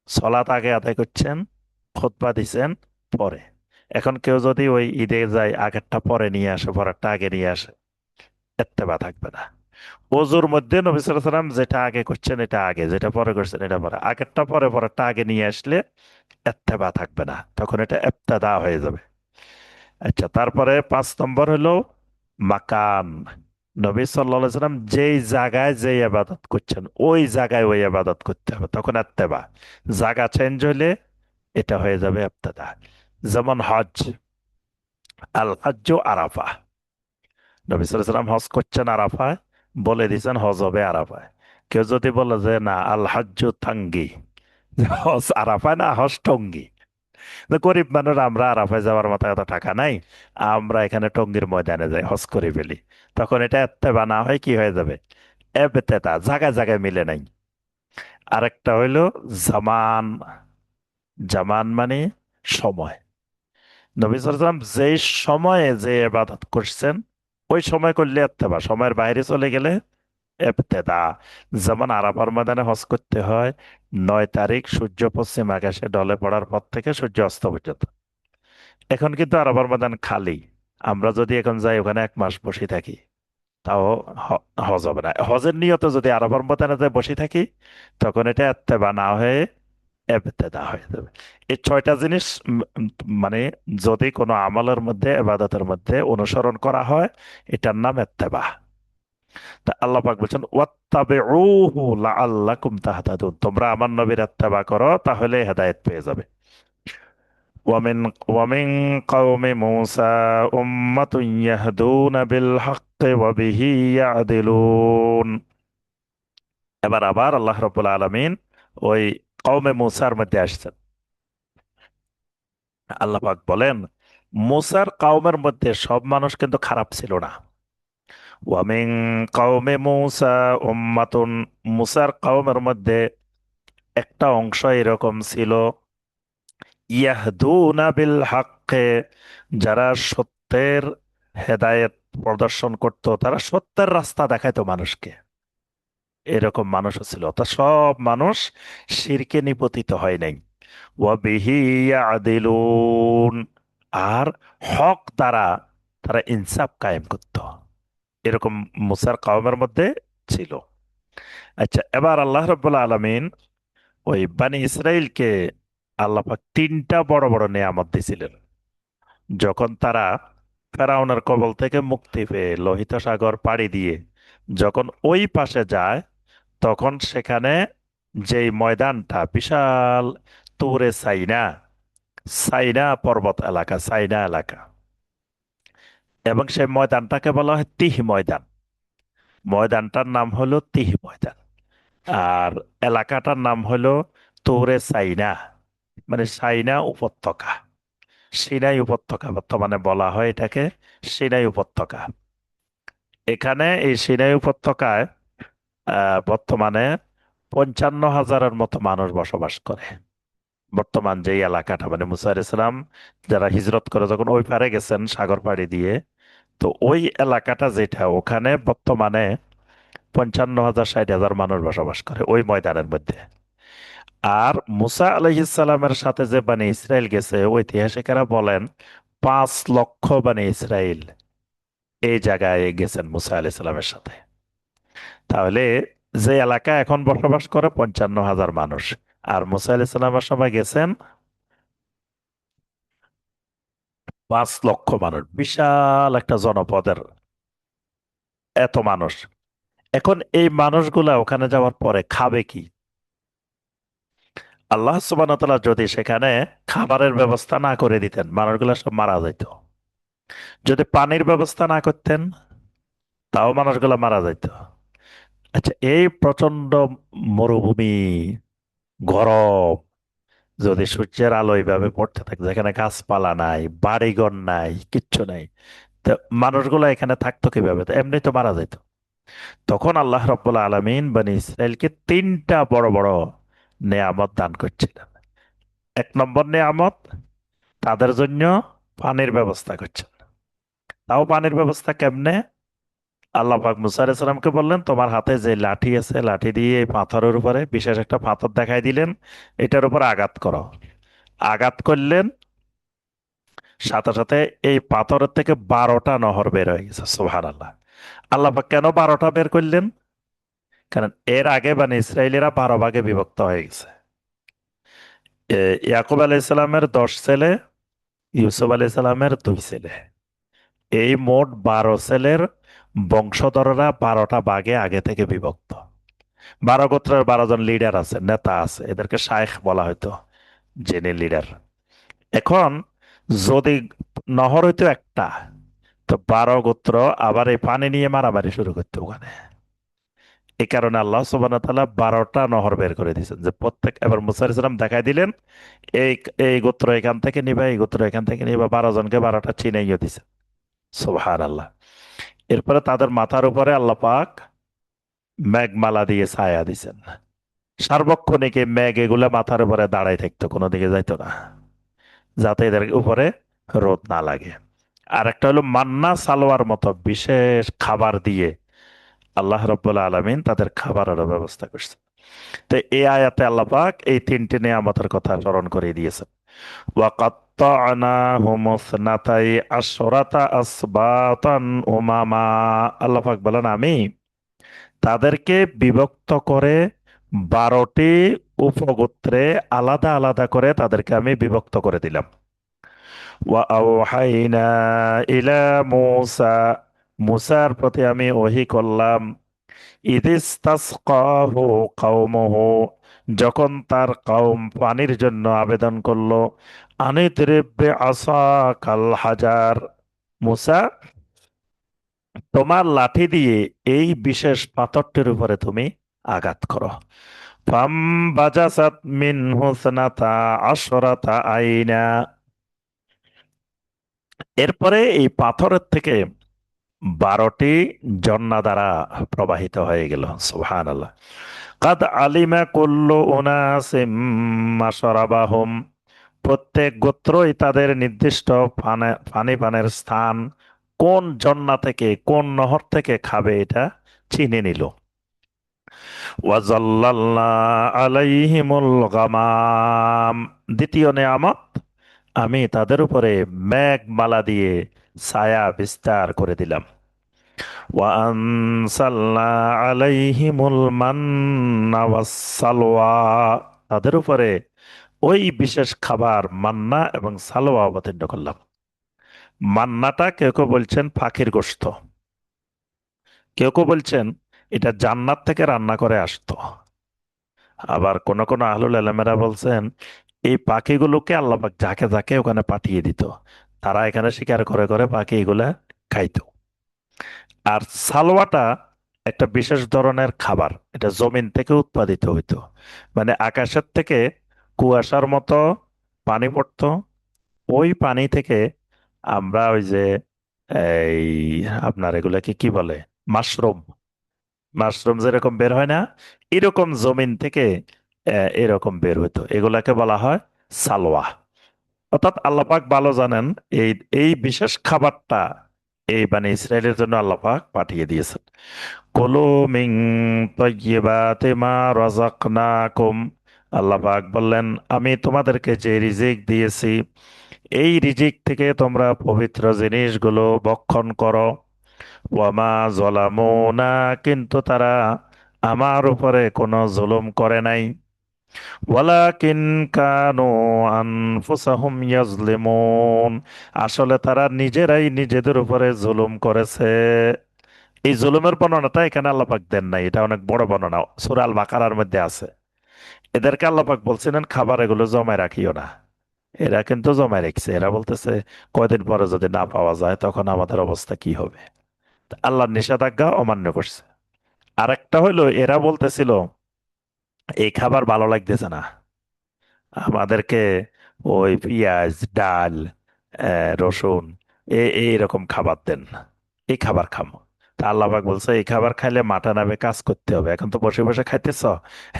সালাত আগে আদায় করছেন, খুতবা দিছেন পরে। এখন কেউ যদি ওই ঈদে যায় আগেরটা পরে নিয়ে আসে, পরেরটা আগে নিয়ে আসে, ইত্তেবা থাকবে না। ওজুর মধ্যে নবী সাল্লাল্লাহু আলাইহি সাল্লাম যেটা আগে করছেন এটা আগে, যেটা পরে করছেন এটা পরে, আগেরটা পরে, পরেরটা আগে নিয়ে আসলে ইত্তেবা থাকবে না, তখন এটা ইবতেদা হয়ে যাবে। আচ্ছা, তারপরে 5 নম্বর হলো মাকান। নবী সাল্লাল্লাহু আলাইহি সাল্লাম যেই জায়গায় যে ইবাদত করছেন ওই জায়গায় ওই ইবাদত করতে হবে, তখন ইত্তেবা। জায়গা চেঞ্জ হলে এটা হয়ে যাবে ইবতেদা। যেমন হজ, আল হজ্জ আরাফা। নবী সাল্লাল্লাহু আলাইহি সাল্লাম হজ করছেন আরাফায়, বলে দিয়েছেন হজ হবে আরাফায়। কেউ যদি বলে যে না আল হজ্জ তাঙ্গি, হজ আরাফায় না, হজ টঙ্গি, তো গরিব মানুষ আমরা আরাফায় যাওয়ার মতো এত টাকা নাই, আমরা এখানে টঙ্গীর ময়দানে যাই হজ করে ফেলি, তখন এটা এত্তেবা না হয় কি হয়ে যাবে? এবতেদা, জায়গায় জায়গায় মিলে নাই। আরেকটা হইলো জামান। জামান মানে সময়। নবী সাল্লাল্লাহু আলাইহি ওয়াসাল্লাম যেই সময়ে যে ইবাদত করছেন ওই সময় করলে এত্তেবা, সময়ের বাইরে চলে গেলে এবতেদা। যেমন আরাফার ময়দানে হজ করতে হয় 9 তারিখ সূর্য পশ্চিম আকাশে ঢলে পড়ার পর থেকে সূর্য অস্ত পর্যন্ত। এখন কিন্তু আরাফার ময়দান খালি। আমরা যদি এখন যাই ওখানে 1 মাস বসে থাকি, তাও হজ হবে না। হজের নিয়ত যদি আরাফার ময়দানে যাই বসে থাকি, তখন এটা এত্তেবা না হয়ে এবতেদা হয়ে যাবে। এই 6টা জিনিস মানে যদি কোনো আমলের মধ্যে, ইবাদতের মধ্যে অনুসরণ করা হয়, এটার নাম এত্তেবা। তা আল্লাহ পাক বলছেন ওয়াত্তাবিউহু লাআল্লাকুম তাহতাদুন, তোমরা আমার নবীর ইত্তেবা করো তাহলে হেদায়েত পেয়ে যাবে। ওয়ামিন ওয়ামিন কওমি মূসা উম্মাতুন ইয়াহদুনা বিল হাক্কি ওয়া বিহি ইয়াদিলুন। এবার আবার আল্লাহ রাব্বুল আলামিন ওই কওমে মূসার মধ্যে আসছেন। আল্লাহ পাক বলেন মূসার কওমের মধ্যে সব মানুষ কিন্তু খারাপ ছিল না। ওয়ামিন কওমে মূসা উম্মাতুন, মূসার কওমের মধ্যে একটা অংশ এরকম ছিল, ইয়াহদুনা বিল হাক্কে, যারা সত্যের হেদায়েত প্রদর্শন করত, তারা সত্যের রাস্তা দেখাইতো মানুষকে। এরকম মানুষও ছিল। তা সব মানুষ শিরকে নিপতিত হয় নাই। ওয়া বিহি ইয়াদিলুন, আর হক দ্বারা তারা ইনসাফ কায়েম করত। এরকম মুসার কওমের মধ্যে ছিল। আচ্ছা, এবার আল্লাহ রাব্বুল আলামিন ওই বানি ইসরাইলকে আল্লাহ পাক 3টা বড় বড় নেয়ামত দিছিলেন। যখন তারা ফেরাউনের কবল থেকে মুক্তি পেয়ে লোহিত সাগর পাড়ি দিয়ে যখন ওই পাশে যায়, তখন সেখানে যেই ময়দানটা বিশাল, তুরে সাইনা, সাইনা পর্বত এলাকা, সাইনা এলাকা, এবং সেই ময়দানটাকে বলা হয় তিহ ময়দান। ময়দানটার নাম হলো তিহ ময়দান। আর এলাকাটার নাম হলো তুরে সাইনা, মানে সাইনা উপত্যকা, সিনাই উপত্যকা বর্তমানে বলা হয় এটাকে, সিনাই উপত্যকা। এখানে এই সিনাই উপত্যকায় বর্তমানে 55,000-এর মতো মানুষ বসবাস করে। বর্তমান যে এলাকাটা, মানে মুসা আলাইহিস সালাম যারা হিজরত করে যখন ওই পারে গেছেন সাগর পাড়ি দিয়ে, তো ওই এলাকাটা যেটা, ওখানে বর্তমানে 55,000 60,000 মানুষ বসবাস করে ওই ময়দানের মধ্যে। আর মুসা আলাইহিস সালামের সাথে যে বানি ইসরাইল গেছে, ঐতিহাসিকেরা বলেন 5 লক্ষ বানি ইসরাইল এই জায়গায় গেছেন মুসা আলাইহিস সালামের সাথে। তাহলে যে এলাকা এখন বসবাস করে 55,000 মানুষ, আর মুসা আলাইহিস সালামের সময় গেছেন 5 লক্ষ মানুষ, বিশাল একটা জনপদের এত মানুষ। এখন এই মানুষগুলা ওখানে যাওয়ার পরে খাবে কি? আল্লাহ সুবহানাহু ওয়া তাআলা যদি সেখানে খাবারের ব্যবস্থা না করে দিতেন, মানুষগুলা সব মারা যেত। যদি পানির ব্যবস্থা না করতেন, তাও মানুষগুলা মারা যেত। আচ্ছা, এই প্রচন্ড মরুভূমি, গরম, যদি সূর্যের আলো এইভাবে পড়তে থাকে, যেখানে গাছপালা নাই, বাড়িঘর নাই, কিচ্ছু নাই, তো মানুষগুলো এখানে থাকতো কিভাবে? তো এমনি তো মারা যেত। তখন আল্লাহ রাব্বুল আলামিন বনি ইসরায়েলকে 3টা বড় বড় নেয়ামত দান করছিলেন। 1 নম্বর নেয়ামত, তাদের জন্য পানির ব্যবস্থা করছেন। তাও পানির ব্যবস্থা কেমনে? আল্লাহ পাক মুসা আলাইহিস সালামকে বললেন, তোমার হাতে যে লাঠি আছে, লাঠি দিয়ে এই পাথরের উপরে বিশেষ একটা পাথর দেখাই দিলেন, এটার উপর আঘাত করো। আঘাত করলেন, সাথে সাথে এই পাথরের থেকে 12টা নহর বের হয়ে গেছে। সুবহানাল্লাহ। আল্লাহ পাক কেন 12টা বের করলেন? কারণ এর আগে মানে ইসরায়েলিরা 12 ভাগে বিভক্ত হয়ে গেছে। ইয়াকুব আলাইহিস সালামের 10 ছেলে, ইউসুফ আলাইহিস সালামের 2 ছেলে, এই মোট 12 ছেলের বংশধররা 12টা ভাগে আগে থেকে বিভক্ত। 12 গোত্রের 12 জন লিডার আছে, নেতা আছে, এদেরকে শায়েখ বলা হয়তো, যিনি লিডার। এখন যদি নহর হইতো একটা, তো 12 গোত্র আবার এই পানি নিয়ে মারামারি শুরু করতো ওখানে। এই কারণে আল্লাহ সুবহানাহু ওয়া তাআলা 12টা নহর বের করে দিয়েছেন, যে প্রত্যেক, এবার মুসা আলাইহিস সালাম দেখাই দিলেন, এই এই গোত্র এখান থেকে নিবা, এই গোত্র এখান থেকে নিবা, 12 জনকে 12টা চিনাইয়া দিছে। সুবহানাল্লাহ। এরপরে তাদের মাথার উপরে আল্লাহ পাক মেঘমালা দিয়ে ছায়া দিছেন। সার্বক্ষণিক এই মেঘ এগুলা মাথার উপরে দাঁড়াই থাকতো, কোনো দিকে যাইতো না, যাতে এদের উপরে রোদ না লাগে। আর একটা হলো মান্না সালোয়ার মতো বিশেষ খাবার দিয়ে আল্লাহ রাব্বুল আলামিন তাদের খাবারের ব্যবস্থা করছে। তো এই আয়াতে আল্লাহ পাক এই 3টি নিয়ামতের কথা স্মরণ করে দিয়েছেন। ওয়াকাত্তা'নাহুম ইসনাতাই আশরাতা আসবাতান উমামা। আল্লাহ পাক বলেন, আমি তাদেরকে বিভক্ত করে 12টি উপগোত্রে আলাদা আলাদা করে তাদেরকে আমি বিভক্ত করে দিলাম। ওয়া আওহাইনা ইলা মূসা, মূসার প্রতি আমি ওহী করলাম, ইদিস্তাসকাহু কাওমুহু, যখন তার কওম পানির জন্য আবেদন করলো, আনিদরিব বিআসাকাল হাজার, মূসা তোমার লাঠি দিয়ে এই বিশেষ পাথরটির উপরে তুমি আঘাত করো। ফাম বাজাসাত মিনহু ইসনাতা আশরাতা আইনা, এরপরে এই পাথরের থেকে 12টি ঝর্ণা দ্বারা প্রবাহিত হয়ে গেল। সুবহানাল্লাহ। কাদ আলিমা কুল্লু উনাসিম মাশরাবাহুম, প্রত্যেক গোত্রই তাদের নির্দিষ্ট পানি পানের স্থান, কোন ঝর্ণা থেকে, কোন নহর থেকে খাবে, এটা চিনে নিল। ওয়াজাল্লালনা আলাইহিমুল গামাম, দ্বিতীয় নেয়ামত, আমি তাদের উপরে মেঘমালা দিয়ে ছায়া বিস্তার করে দিলাম। ওয়ানসালনা আলাইহিমুল মান্না ওয়াসসালওয়া, তাদের উপরে ওই বিশেষ খাবার মান্না এবং সালোয়া অবতীর্ণ করলাম। মান্নাটা কেউ কেউ বলছেন পাখির গোশত, কেউ কেউ বলছেন এটা জান্নাত থেকে রান্না করে আসতো। আবার কোন কোন আহলুল আলমেরা বলছেন এই পাখিগুলোকে আল্লাহ পাক যাকে যাকে ওখানে পাঠিয়ে দিত, তারা এখানে শিকার করে করে পাখি এগুলা খাইতো। আর সালোয়াটা একটা বিশেষ ধরনের খাবার, এটা জমিন থেকে উৎপাদিত হইতো। মানে আকাশের থেকে কুয়াশার মতো পানি পড়তো, ওই পানি থেকে আমরা ওই যে এই আপনার এগুলাকে কি বলে, মাশরুম, মাশরুম যেরকম বের হয় না, এরকম জমিন থেকে এরকম বের হইতো, এগুলাকে বলা হয় সালোয়া। অর্থাৎ আল্লাহ পাক ভালো জানেন এই এই বিশেষ খাবারটা এই বানি ইসরায়েলের জন্য আল্লাহ পাক পাঠিয়ে দিয়েছেন। কুলু মিন তাইয়্যিবাতি মা রাযাকনাকুম, আল্লাহ পাক বললেন আমি তোমাদেরকে যে রিজিক দিয়েছি এই রিজিক থেকে তোমরা পবিত্র জিনিসগুলো ভক্ষণ করো। ওয়ামা জলামুনা, কিন্তু তারা আমার উপরে কোনো জুলুম করে নাই। ওয়ালাকিন কানু আনফুসাহুম ইয়াজলিমুন, আসলে তারা নিজেরাই নিজেদের উপরে জুলুম করেছে। এই জুলুমের বর্ণনাটা এখানে আল্লাহ পাক দেন নাই, এটা অনেক বড় বর্ণনা, সূরা আল বাকারার মধ্যে আছে। এদেরকে আল্লাহ পাক বলছিলেন খাবার এগুলো জমায় রাখিও না, এরা কিন্তু জমায় রেখেছে। এরা বলতেছে কয়দিন পরে যদি না পাওয়া যায় তখন আমাদের অবস্থা কি হবে। আল্লাহর নিষেধাজ্ঞা অমান্য করছে। আরেকটা হইলো এরা বলতেছিল এই খাবার ভালো লাগতেছে না আমাদেরকে, ওই পেঁয়াজ ডাল রসুন এইরকম খাবার দেন, এই খাবার খামো। তা আল্লাহ পাক বলছে এই খাবার খাইলে মাঠে নামে কাজ করতে হবে, এখন তো বসে বসে খাইতেছ,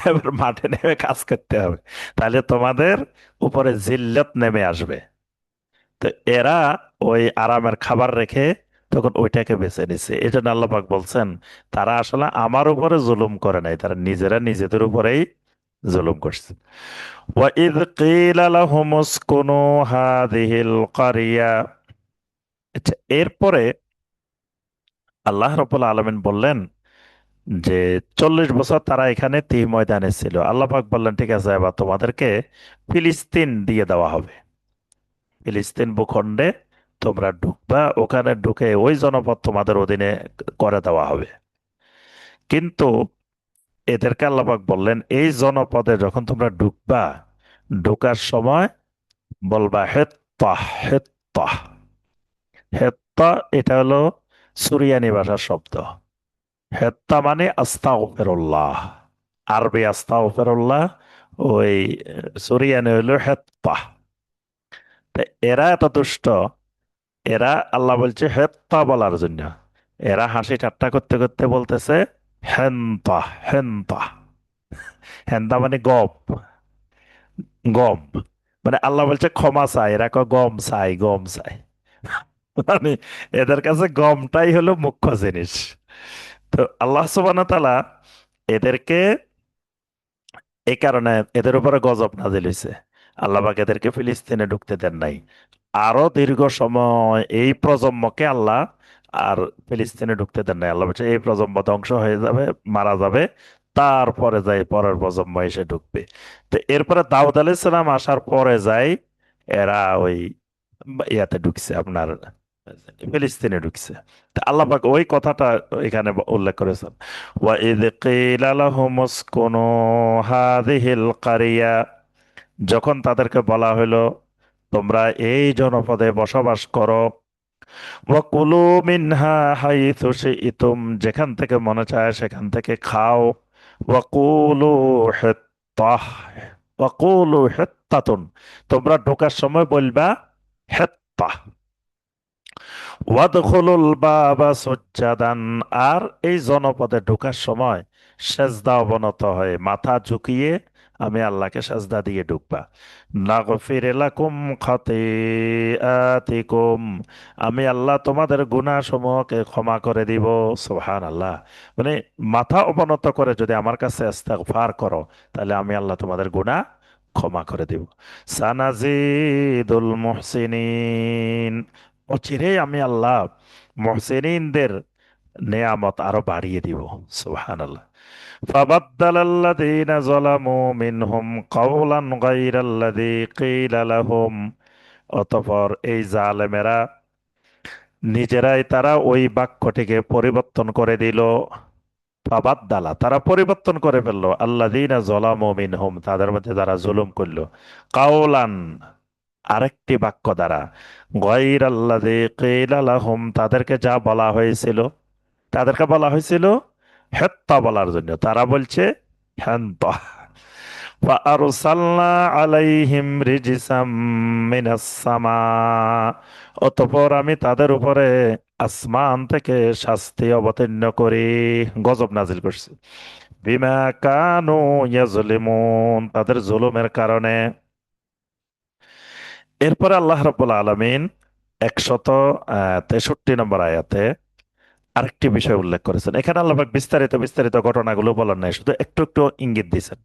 এবার মাঠে নেমে কাজ করতে হবে, তাহলে তোমাদের উপরে জিল্লাত নেমে আসবে। তো এরা ওই আরামের খাবার রেখে তখন ওইটাকে বেছে নিছে। এই জন্য আল্লাহ পাক বলছেন তারা আসলে আমার উপরে জুলুম করে নাই, তারা নিজেরা নিজেদের উপরেই জুলুম করছে। وَإِذْ قِيلَ لَهُمُ اسْكُنُوا هَٰذِهِ الْقَرْيَةَ, আচ্ছা, এরপরে আল্লাহ রাব্বুল আলামিন বললেন যে 40 বছর তারা এখানে তীর ময়দানে ছিল। আল্লাহ পাক বললেন ঠিক আছে এবার তোমাদেরকে ফিলিস্তিন দিয়ে দেওয়া হবে, ফিলিস্তিন ভূখণ্ডে তোমরা ঢুকবা, ওখানে ঢুকে ওই জনপদ তোমাদের অধীনে করে দেওয়া হবে। কিন্তু এদেরকে আল্লাহ পাক বললেন এই জনপদে যখন তোমরা ঢুকবা, ঢোকার সময় বলবা হেত্তাহ হেত্তাহ। হেত্তা এটা হলো সুরিয়ানি ভাষার শব্দ। হেত্তা মানে আস্তাগফিরুল্লাহ, আরবি আস্তাগফিরুল্লাহ, ওই সুরিয়ানি হলো হেত্তা। তা এরা এত দুষ্ট, এরা আল্লাহ বলছে হেত্তা বলার জন্য, এরা হাসি ঠাট্টা করতে করতে বলতেছে হেন্তা হেন্তা। হেন্তা মানে গম, গম। মানে আল্লাহ বলছে ক্ষমা চাই, এরা কয় গম চাই গম চাই। মানে এদের কাছে গমটাই হলো মুখ্য জিনিস। তো আল্লাহ সুবহানাহু ওয়া তাআলা এদেরকে এই কারণে এদের উপরে গজব নাজিল হয়েছে। আল্লাহ পাক এদেরকে ফিলিস্তিনে ঢুকতে দেন নাই। আরো দীর্ঘ সময় এই প্রজন্মকে আল্লাহ আর ফিলিস্তিনে ঢুকতে দেন নাই। আল্লাহ বলছে এই প্রজন্ম ধ্বংস হয়ে যাবে, মারা যাবে, তারপরে যাই পরের প্রজন্ম এসে ঢুকবে। তো এরপরে দাউদ আলাইহিস সালাম আসার পরে যাই এরা ওই ইয়াতে ঢুকছে, আপনার ফিলিস্তিনে ঢুকছে। তা আল্লাহ পাক ওই কথাটা এখানে উল্লেখ করেছেন, ওয়াইদ কিলা লাহুম উসকুনু হাযিহিল কারিয়া, যখন তাদেরকে বলা হলো তোমরা এই জনপদে বসবাস করো। ওয়াকুলু মিনহা হাইথু শিইতুম, যেখান থেকে মনে চায় সেখান থেকে খাও। ওয়াকুলু হিত্তাহ, ওয়াকুলু হিত্তাতুন, তোমরা ঢোকার সময় বলবা হেত্তা। ওয়াদখুলুল বাবা সুজ্জাদান, আর এই জনপদে ঢোকার সময় সেজদা অবনত হয়ে মাথা ঝুঁকিয়ে আমি আল্লাহকে সেজদা দিয়ে ঢুকবা। নাগফির লাকুম খাতিআতিকুম, আমি আল্লাহ তোমাদের গুনাহ সমূহকে ক্ষমা করে দিব। সুবহানাল্লাহ। মানে মাথা অবনত করে যদি আমার কাছে ইস্তেগফার করো তাহলে আমি আল্লাহ তোমাদের গুনাহ ক্ষমা করে দিব। সানাজিদুল মুহসিনিন, অচিরেই আমি আল্লাহ মুহসিনিনদের নেয়ামত আরো বাড়িয়ে দিব। সুবহানাল্লাহ। ফাবাদ্দালাল্লাযীনা যালামু মিনহুম কাওলান গায়রাল্লাযী কিলা লাহুম, অতঃপর এই জালেমেরা নিজেরাই তারা ওই বাক্যটিকে পরিবর্তন করে দিল। ফাবাদ্দালা, তারা পরিবর্তন করে ফেললো, আল্লাযীনা যালামু মিনহুম, তাদের মধ্যে যারা জুলুম করলো, কাওলান, আরেকটি বাক্য দ্বারা, গায়রাল্লাযী কিলা লাহুম, তাদেরকে যা বলা হয়েছিল, তাদেরকে বলা হয়েছিল হত্যা বলার জন্য, তারা বলছে হ্যান্তা। فأرسلنا عليهم رجسا من السماء, অতঃপর আমি তাদের উপরে আসমান থেকে শাস্তি অবতীর্ণ করি, গজব নাজিল করছি, বিমা কানু ইয়াজলিমুন, তাদের জুলুমের কারণে। এরপরে আল্লাহ রাব্বুল আলামিন 163 নম্বর আয়াতে আরেকটি বিষয় উল্লেখ করেছেন। এখানে আল্লাহ পাক বিস্তারিত বিস্তারিত ঘটনাগুলো বলেন নাই, শুধু একটু একটু ইঙ্গিত দিয়েছেন।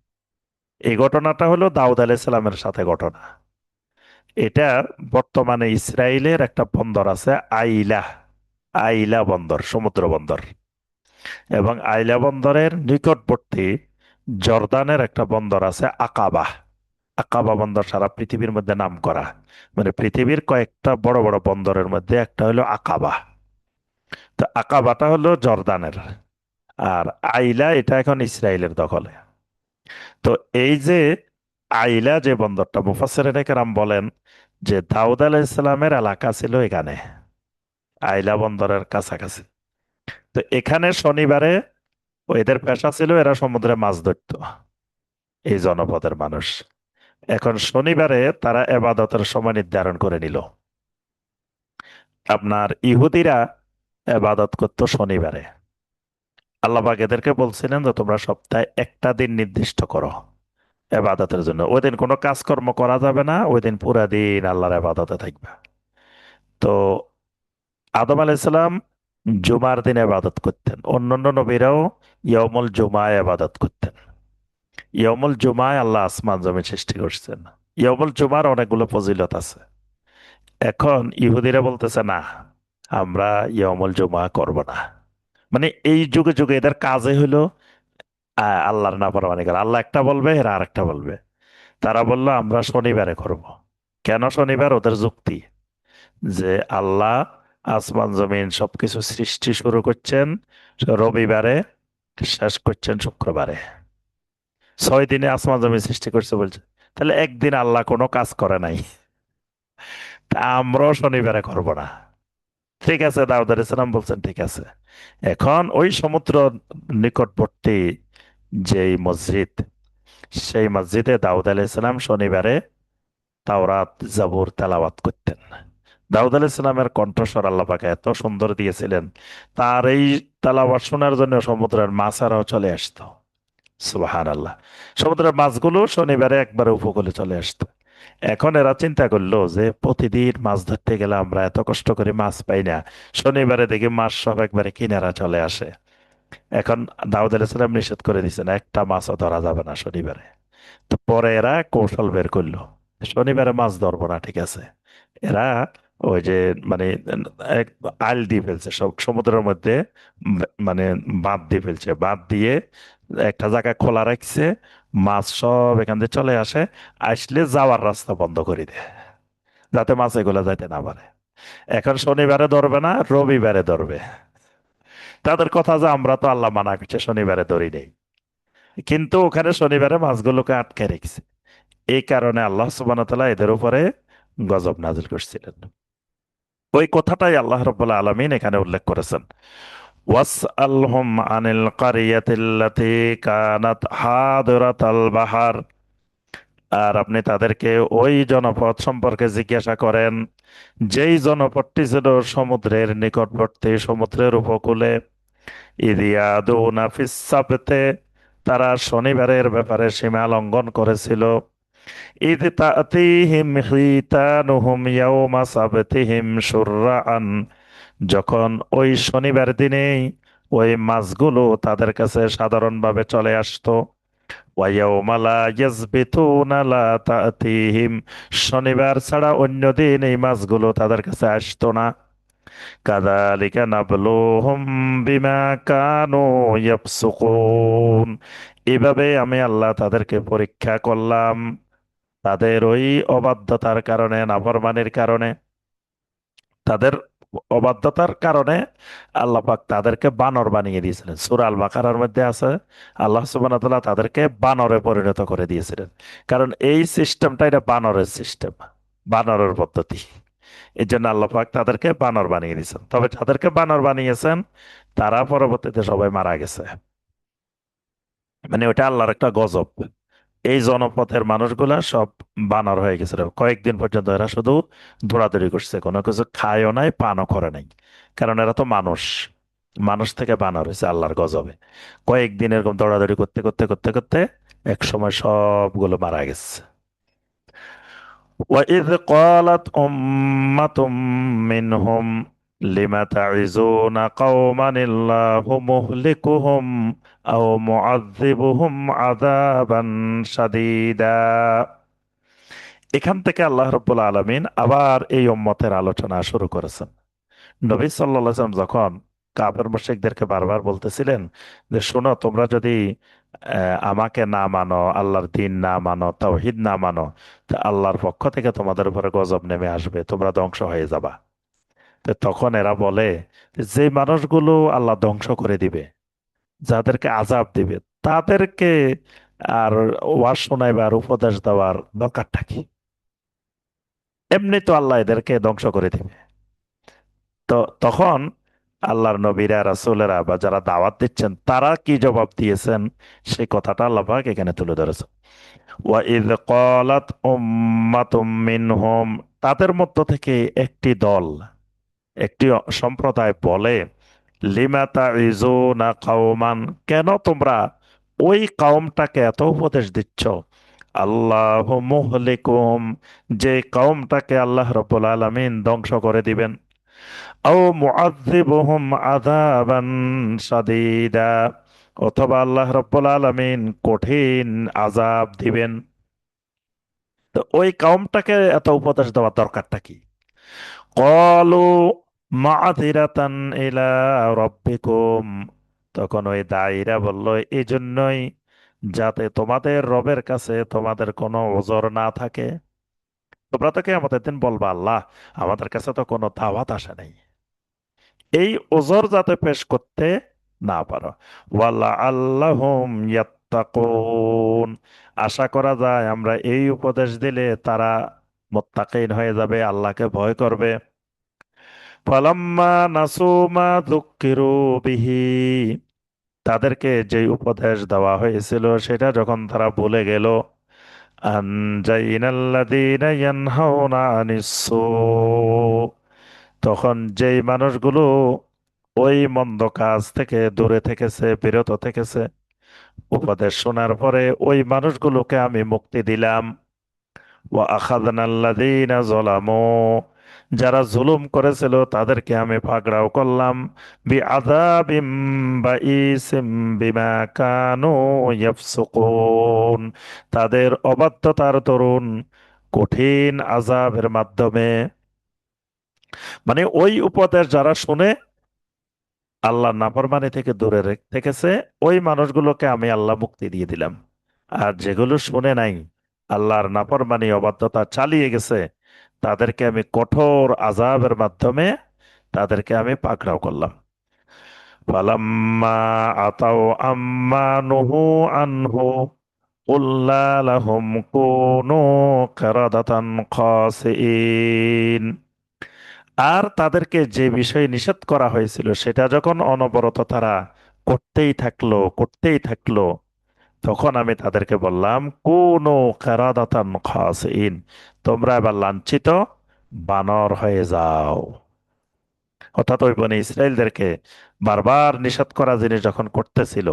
এই ঘটনাটা হলো দাউদ আলাইহিস সালামের সাথে ঘটনা। এটা বর্তমানে ইসরায়েলের একটা বন্দর আছে, আইলা, আইলা বন্দর, সমুদ্র বন্দর। এবং আইলা বন্দরের নিকটবর্তী জর্দানের একটা বন্দর আছে, আকাবা। আকাবা বন্দর সারা পৃথিবীর মধ্যে নাম করা, মানে পৃথিবীর কয়েকটা বড় বড় বন্দরের মধ্যে একটা হলো আকাবা। তো আকাবাটা হলো জর্দানের, আর আইলা এটা এখন ইসরায়েলের দখলে। তো এই যে আইলা যে বন্দরটা, মুফাসসিরিনে কেরাম বলেন যে দাউদ আলাইহিস সালামের এলাকা ছিল এখানে, আইলা বন্দরের কাছাকাছি। তো এখানে শনিবারে এদের পেশা ছিল, এরা সমুদ্রে মাছ ধরতো, এই জনপদের মানুষ। এখন শনিবারে তারা এবাদতের সময় নির্ধারণ করে নিল। আপনার ইহুদিরা এবাদত করতো শনিবারে। আল্লাহ পাক এদেরকে বলছিলেন যে তোমরা সপ্তাহে একটা দিন নির্দিষ্ট করো এবাদতের জন্য, ওই দিন কোনো কাজকর্ম করা যাবে না, ওই দিন পুরা দিন আল্লাহর এবাদতে থাকবে। তো আদম আলাইসালাম জুমার দিন এবাদত করতেন, অন্যান্য নবীরাও ইয়মুল জুমায় এবাদত করতেন। ইয়মুল জুমায় আল্লাহ আসমান জমিন সৃষ্টি করছেন। ইয়মুল জুমার অনেকগুলো ফজিলত আছে। এখন ইহুদিরা বলতেছে না, আমরা ইয়মুল জুমা করব না। মানে এই যুগে যুগে এদের কাজে হলো আল্লাহর নাফরমানি করা। আল্লাহ একটা বলবে, এরা আরেকটা বলবে। তারা বলল আমরা শনিবারে করব। কেন শনিবার? ওদের যুক্তি যে আল্লাহ আসমান জমিন সবকিছু সৃষ্টি শুরু করছেন রবিবারে, শেষ করছেন শুক্রবারে। 6 দিনে আসমান জমিন সৃষ্টি করছে বলছে, তাহলে একদিন আল্লাহ কোনো কাজ করে নাই, তা আমরাও শনিবারে করব না। ঠিক আছে, দাউদ আলাইহিস সালাম বলছেন ঠিক আছে। এখন ওই সমুদ্র নিকটবর্তী যেই মসজিদ, সেই মসজিদে দাউদ আলাইহিস সালাম শনিবারে তাওরাত জাবুর তেলাওয়াত করতেন। দাউদ আলাইহিস সালামের কণ্ঠস্বর আল্লাহ পাক এত সুন্দর দিয়েছিলেন, তার এই তেলাওয়াত শোনার জন্য সমুদ্রের মাছেরাও চলে আসতো। সুবহানাল্লাহ। সমুদ্রের মাছগুলো শনিবারে একবারে উপকূলে চলে আসতো। এখন এরা চিন্তা করলো যে প্রতিদিন মাছ ধরতে গেলে আমরা এত কষ্ট করে মাছ পাই না, শনিবারে দেখি মাছ সব একবারে কিনারা চলে আসে। এখন দাউদ আলাইহিস সালাম নিষেধ করে দিয়েছেন, একটা মাছও ধরা যাবে না শনিবারে। তো পরে এরা কৌশল বের করলো, শনিবারে মাছ ধরবো না, ঠিক আছে। এরা ওই যে মানে এক আইল দিয়ে ফেলছে সব সমুদ্রের মধ্যে, মানে বাঁধ দিয়ে ফেলছে, বাঁধ দিয়ে একটা জায়গা খোলা রাখছে, মাছ সব এখান দিয়ে চলে আসে, আসলে যাওয়ার রাস্তা বন্ধ করে দেয়, যাতে মাছ এগুলো যাইতে না পারে। এখন শনিবারে ধরবে না, রবিবারে ধরবে। তাদের কথা যে আমরা তো আল্লাহ মানা করছে শনিবারে ধরি নেই, কিন্তু ওখানে শনিবারে মাছগুলোকে আটকে রেখেছে। এই কারণে আল্লাহ সুবহানাহু ওয়া তাআলা এদের উপরে গজব নাজিল করছিলেন। ওই কথাটাই আল্লাহ রাব্বুল আলামিন এখানে উল্লেখ করেছেন, ওয়াসআলহুম আনিল কারিয়াতিল্লাতী কানাত হাদিরাতাল বাহর, আর আপনি তাদেরকে ওই জনপদ সম্পর্কে জিজ্ঞাসা করেন, যেই জনপদটি ছিল সমুদ্রের নিকটবর্তী, সমুদ্রের উপকূলে। ইদিয়াদুনা ফিস সাবতে, তারা শনিবারের ব্যাপারে সীমা লঙ্ঘন করেছিল। ইদ তাতিহিম হিতানুহুম ইয়াওমা সাবতিহিম শুরআন, যখন ওই শনিবার দিনেই ওই মাছগুলো তাদের কাছে সাধারণভাবে চলে আসতো। ওয়াইয়াউমা লা ইয়াসবিতুনা লা তাতিহিম, শনিবার ছাড়া অন্য দিন এই মাছগুলো তাদের কাছে আসতো না। কাযালিকা নাবলুহুম বিমা কানু ইয়াফসুকুন, এভাবে আমি আল্লাহ তাদেরকে পরীক্ষা করলাম তাদের ওই অবাধ্যতার কারণে, নাফরমানির কারণে। তাদের অবাধ্যতার কারণে আল্লাহ পাক তাদেরকে বানর বানিয়ে দিয়েছিলেন। সূরা আল বাকারার মধ্যে আছে আল্লাহ সুবহানাহু ওয়া তাআলা তাদেরকে বানরে পরিণত করে দিয়েছিলেন। কারণ এই সিস্টেমটা এটা বানরের সিস্টেম, বানরের পদ্ধতি। এই জন্য আল্লাহ পাক তাদেরকে বানর বানিয়ে দিয়েছেন। তবে যাদেরকে বানর বানিয়েছেন তারা পরবর্তীতে সবাই মারা গেছে। মানে ওটা আল্লাহর একটা গজব। এই জনপথের মানুষগুলা সব বানর হয়ে গেছিল, কয়েকদিন পর্যন্ত এরা শুধু দৌড়াদৌড়ি করছে, কোনো কিছু খায়ও নাই, পানও করে নাই। কারণ এরা তো মানুষ, মানুষ থেকে বানর হয়েছে আল্লাহর গজবে। কয়েকদিন এরকম দৌড়াদৌড়ি করতে করতে করতে করতে এক সময় সবগুলো মারা গেছে। وإذ قالت أمة منهم لم تعظون قوما الله مهلكهم أو معذبهم عذابا شديدا। এখান থেকে আল্লাহ রাব্বুল আলামিন আবার এই উম্মতের আলোচনা শুরু করেছেন। নবী সাল্লাল্লাহু আলাইহি ওয়াসাল্লাম যখন কাফের মুশরিকদেরকে বারবার বলতেছিলেন যে শোনো, তোমরা যদি আমাকে না মানো, আল্লাহর দ্বীন না মানো, তাওহীদ না মানো, তা আল্লাহর পক্ষ থেকে তোমাদের উপরে গজব নেমে আসবে, তোমরা ধ্বংস হয়ে যাবা। তো তখন এরা বলে যে মানুষগুলো আল্লাহ ধ্বংস করে দিবে, যাদেরকে আযাব দিবে, তাদেরকে আর ওয়াজ শোনাইবার উপদেশ দেওয়ার দরকারটা কি? এমনি তো আল্লাহ এদেরকে ধ্বংস করে দিবে। তো তখন আল্লাহর নবীরা, রাসূলেরা বা যারা দাওয়াত দিচ্ছেন তারা কি জবাব দিয়েছেন, সেই কথাটা আল্লাহ পাক এখানে তুলে ধরেছেন। ওয়াইদ ক্বালাত উম্মাতুম মিনহুম, তাদের মধ্য থেকে একটি দল, একটি সম্প্রদায় বলে, লিমা তাইজুনা কাওমান, কেন তোমরা ওই কওমটাকে এত উপদেশ দিচ্ছ, আল্লাহু মুহলিকুহুম, যে কওমটাকে আল্লাহ রাব্বুল আলামিন ধ্বংস করে দিবেন, আও মুআযযিবুহুম আযাবান শাদীদা, অথবা আল্লাহ রাব্বুল আলামিন কঠিন আযাব দিবেন। তো ওই কওমটাকে এত উপদেশ দেওয়ার দরকারটা কি? ক্বালু মা'যিরাতান ইলা রাব্বিকুম, তখন ওই দায়ীরা বলল, এই জন্যই যাতে তোমাদের রবের কাছে তোমাদের কোনো ওজর না থাকে। তোমরা তো কিয়ামতের দিন বলবা, আল্লাহ আমাদের কাছে তো কোনো দাওয়াত আসে নাই, এই ওজর যাতে পেশ করতে না পারো। ওয়ালা আল্লাহুম ইয়াত্তাকুন, আশা করা যায় আমরা এই উপদেশ দিলে তারা মুত্তাকিন হয়ে যাবে, আল্লাহকে ভয় করবে। ফালাম্মা নাসু মা যুক্কিরু বিহি, তাদেরকে যে উপদেশ দেওয়া হয়েছিল সেটা যখন তারা ভুলে গেল, আনজাইনাল্লাযীনা ইয়ানহাউনা আনিস সূ, তখন যেই মানুষগুলো ওই মন্দ কাজ থেকে দূরে থেকেছে, বিরত থেকেছে, উপদেশ শোনার পরে ওই মানুষগুলোকে আমি মুক্তি দিলাম। ওয়া আখাযনাল্লাযীনা যালামু, যারা জুলুম করেছিল তাদেরকে আমি পাকড়াও করলাম, বিআযাবিম বাঈসিম বিমা কানু ইয়াফসুকুন, তাদের অবাধ্যতার দরুন কঠিন আযাবের মাধ্যমে। মানে ওই উপদেশ যারা শুনে আল্লাহ নাফরমানি থেকে থেকেছে, ওই মানুষগুলোকে আমি আল্লাহ মুক্তি দিয়ে দিলাম। আর যেগুলো শুনে নাই, আল্লাহর নাফরমানি অবাধ্যতা চালিয়ে গেছে, তাদেরকে আমি কঠোর আযাবের মাধ্যমে তাদেরকে আমি পাকড়াও করলাম। ফালাম্মা আতাও আম্মা নুহু আনহু কুল্লা লাহুম কুনু কিরাদাতান খাসিইন, আর তাদেরকে যে বিষয়ে নিষেধ করা হয়েছিল সেটা যখন অনবরত তারা করতেই থাকলো, তখন আমি তাদেরকে বললাম, কুনু কিরাদাতান খাসিইন, তোমরা এবার লাঞ্ছিত বানর হয়ে যাও। অর্থাৎ ওই বনী ইসরায়েলদেরকে বারবার নিষেধ করা জিনিস যখন করতেছিল,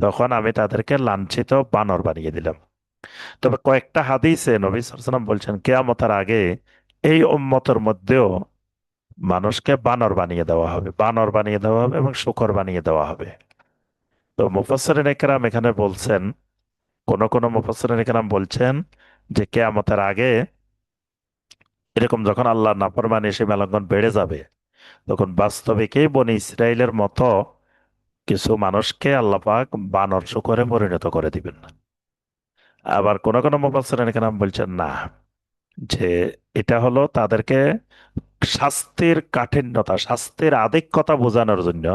তখন আমি তাদেরকে লাঞ্ছিত বানর বানিয়ে দিলাম। তবে কয়েকটা হাদিসে নবী সাল্লাল্লাহু আলাইহি ওয়াসাল্লাম বলছেন কিয়ামতের আগে এই উম্মতের মধ্যেও মানুষকে বানর বানিয়ে দেওয়া হবে, বানর বানিয়ে দেওয়া হবে এবং শূকর বানিয়ে দেওয়া হবে। তো মুফাসসিরিন ইকরাম এখানে বলছেন, কোন মুফাসসিরিন ইকরাম বলছেন যে কিয়ামতের আগে এরকম যখন আল্লাহ নাফরমানি সীমালঙ্ঘন বেড়ে যাবে, তখন বাস্তবিকই বনি ইসরায়েলের মতো কিছু মানুষকে আল্লাহ পাক বানর শূকরে পরিণত করে দিবেন। আবার কোন মুফাসসিরিন ইকরাম বলছেন না, যে এটা হলো তাদেরকে শাস্তির কাঠিন্যতা, শাস্তির আধিক্যতা বোঝানোর জন্য,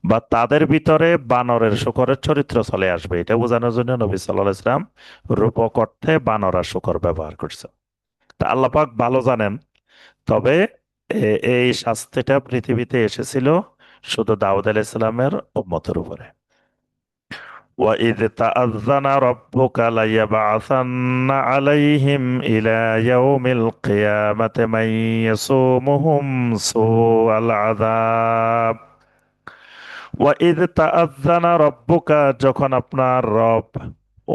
বা তাদের ভিতরে বানরের শূকরের চরিত্র চলে আসবে এটা বোঝানোর জন্য নবী সাল্লাল্লাহু আলাইহি ওয়াসাল্লাম রূপক অর্থে বানর আর শূকর ব্যবহার করছে। তা আল্লাহ পাক ভালো জানেন। তবে এই শাস্তিটা পৃথিবীতে এসেছিল শুধু দাউদ আলাইহিস সালামের উম্মতের উপরে। وَإِذْ تَأَذَّنَ رَبُّكَ لَيَبْعَثَنَّ عَلَيْهِمْ إِلَى يَوْمِ الْقِيَامَةِ مَن يَسُومُهُمْ سُوءَ الْعَذَابِ وَإِذْ تَأَذَّنَ رَبُّكَ যখন আপনার রব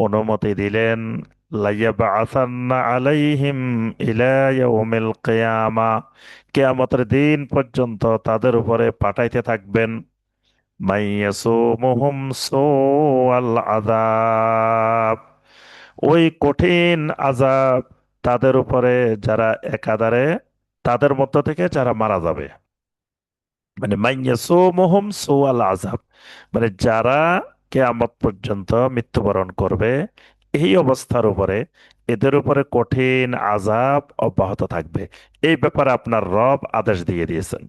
অনুমতি দিলেন, লাইয়াবআসান্না আলাইহিম ইলা ইয়াউমিল কিয়ামা, কিয়ামতের দিন পর্যন্ত তাদের উপরে পাঠাইতে থাকবেন, মাইয়াসুমুহুম সুআল আযাব, ওই কঠিন আযাব তাদের উপরে, যারা একাধারে তাদের মধ্য থেকে যারা মারা যাবে। মানে মাইয়াসুমুহুম সুআল আযাব, মানে যারা কিয়ামত পর্যন্ত মৃত্যুবরণ করবে, এই অবস্থার উপরে এদের উপরে কঠিন আযাব অব্যাহত থাকবে। এই ব্যাপারে আপনার রব আদেশ দিয়ে দিয়েছেন।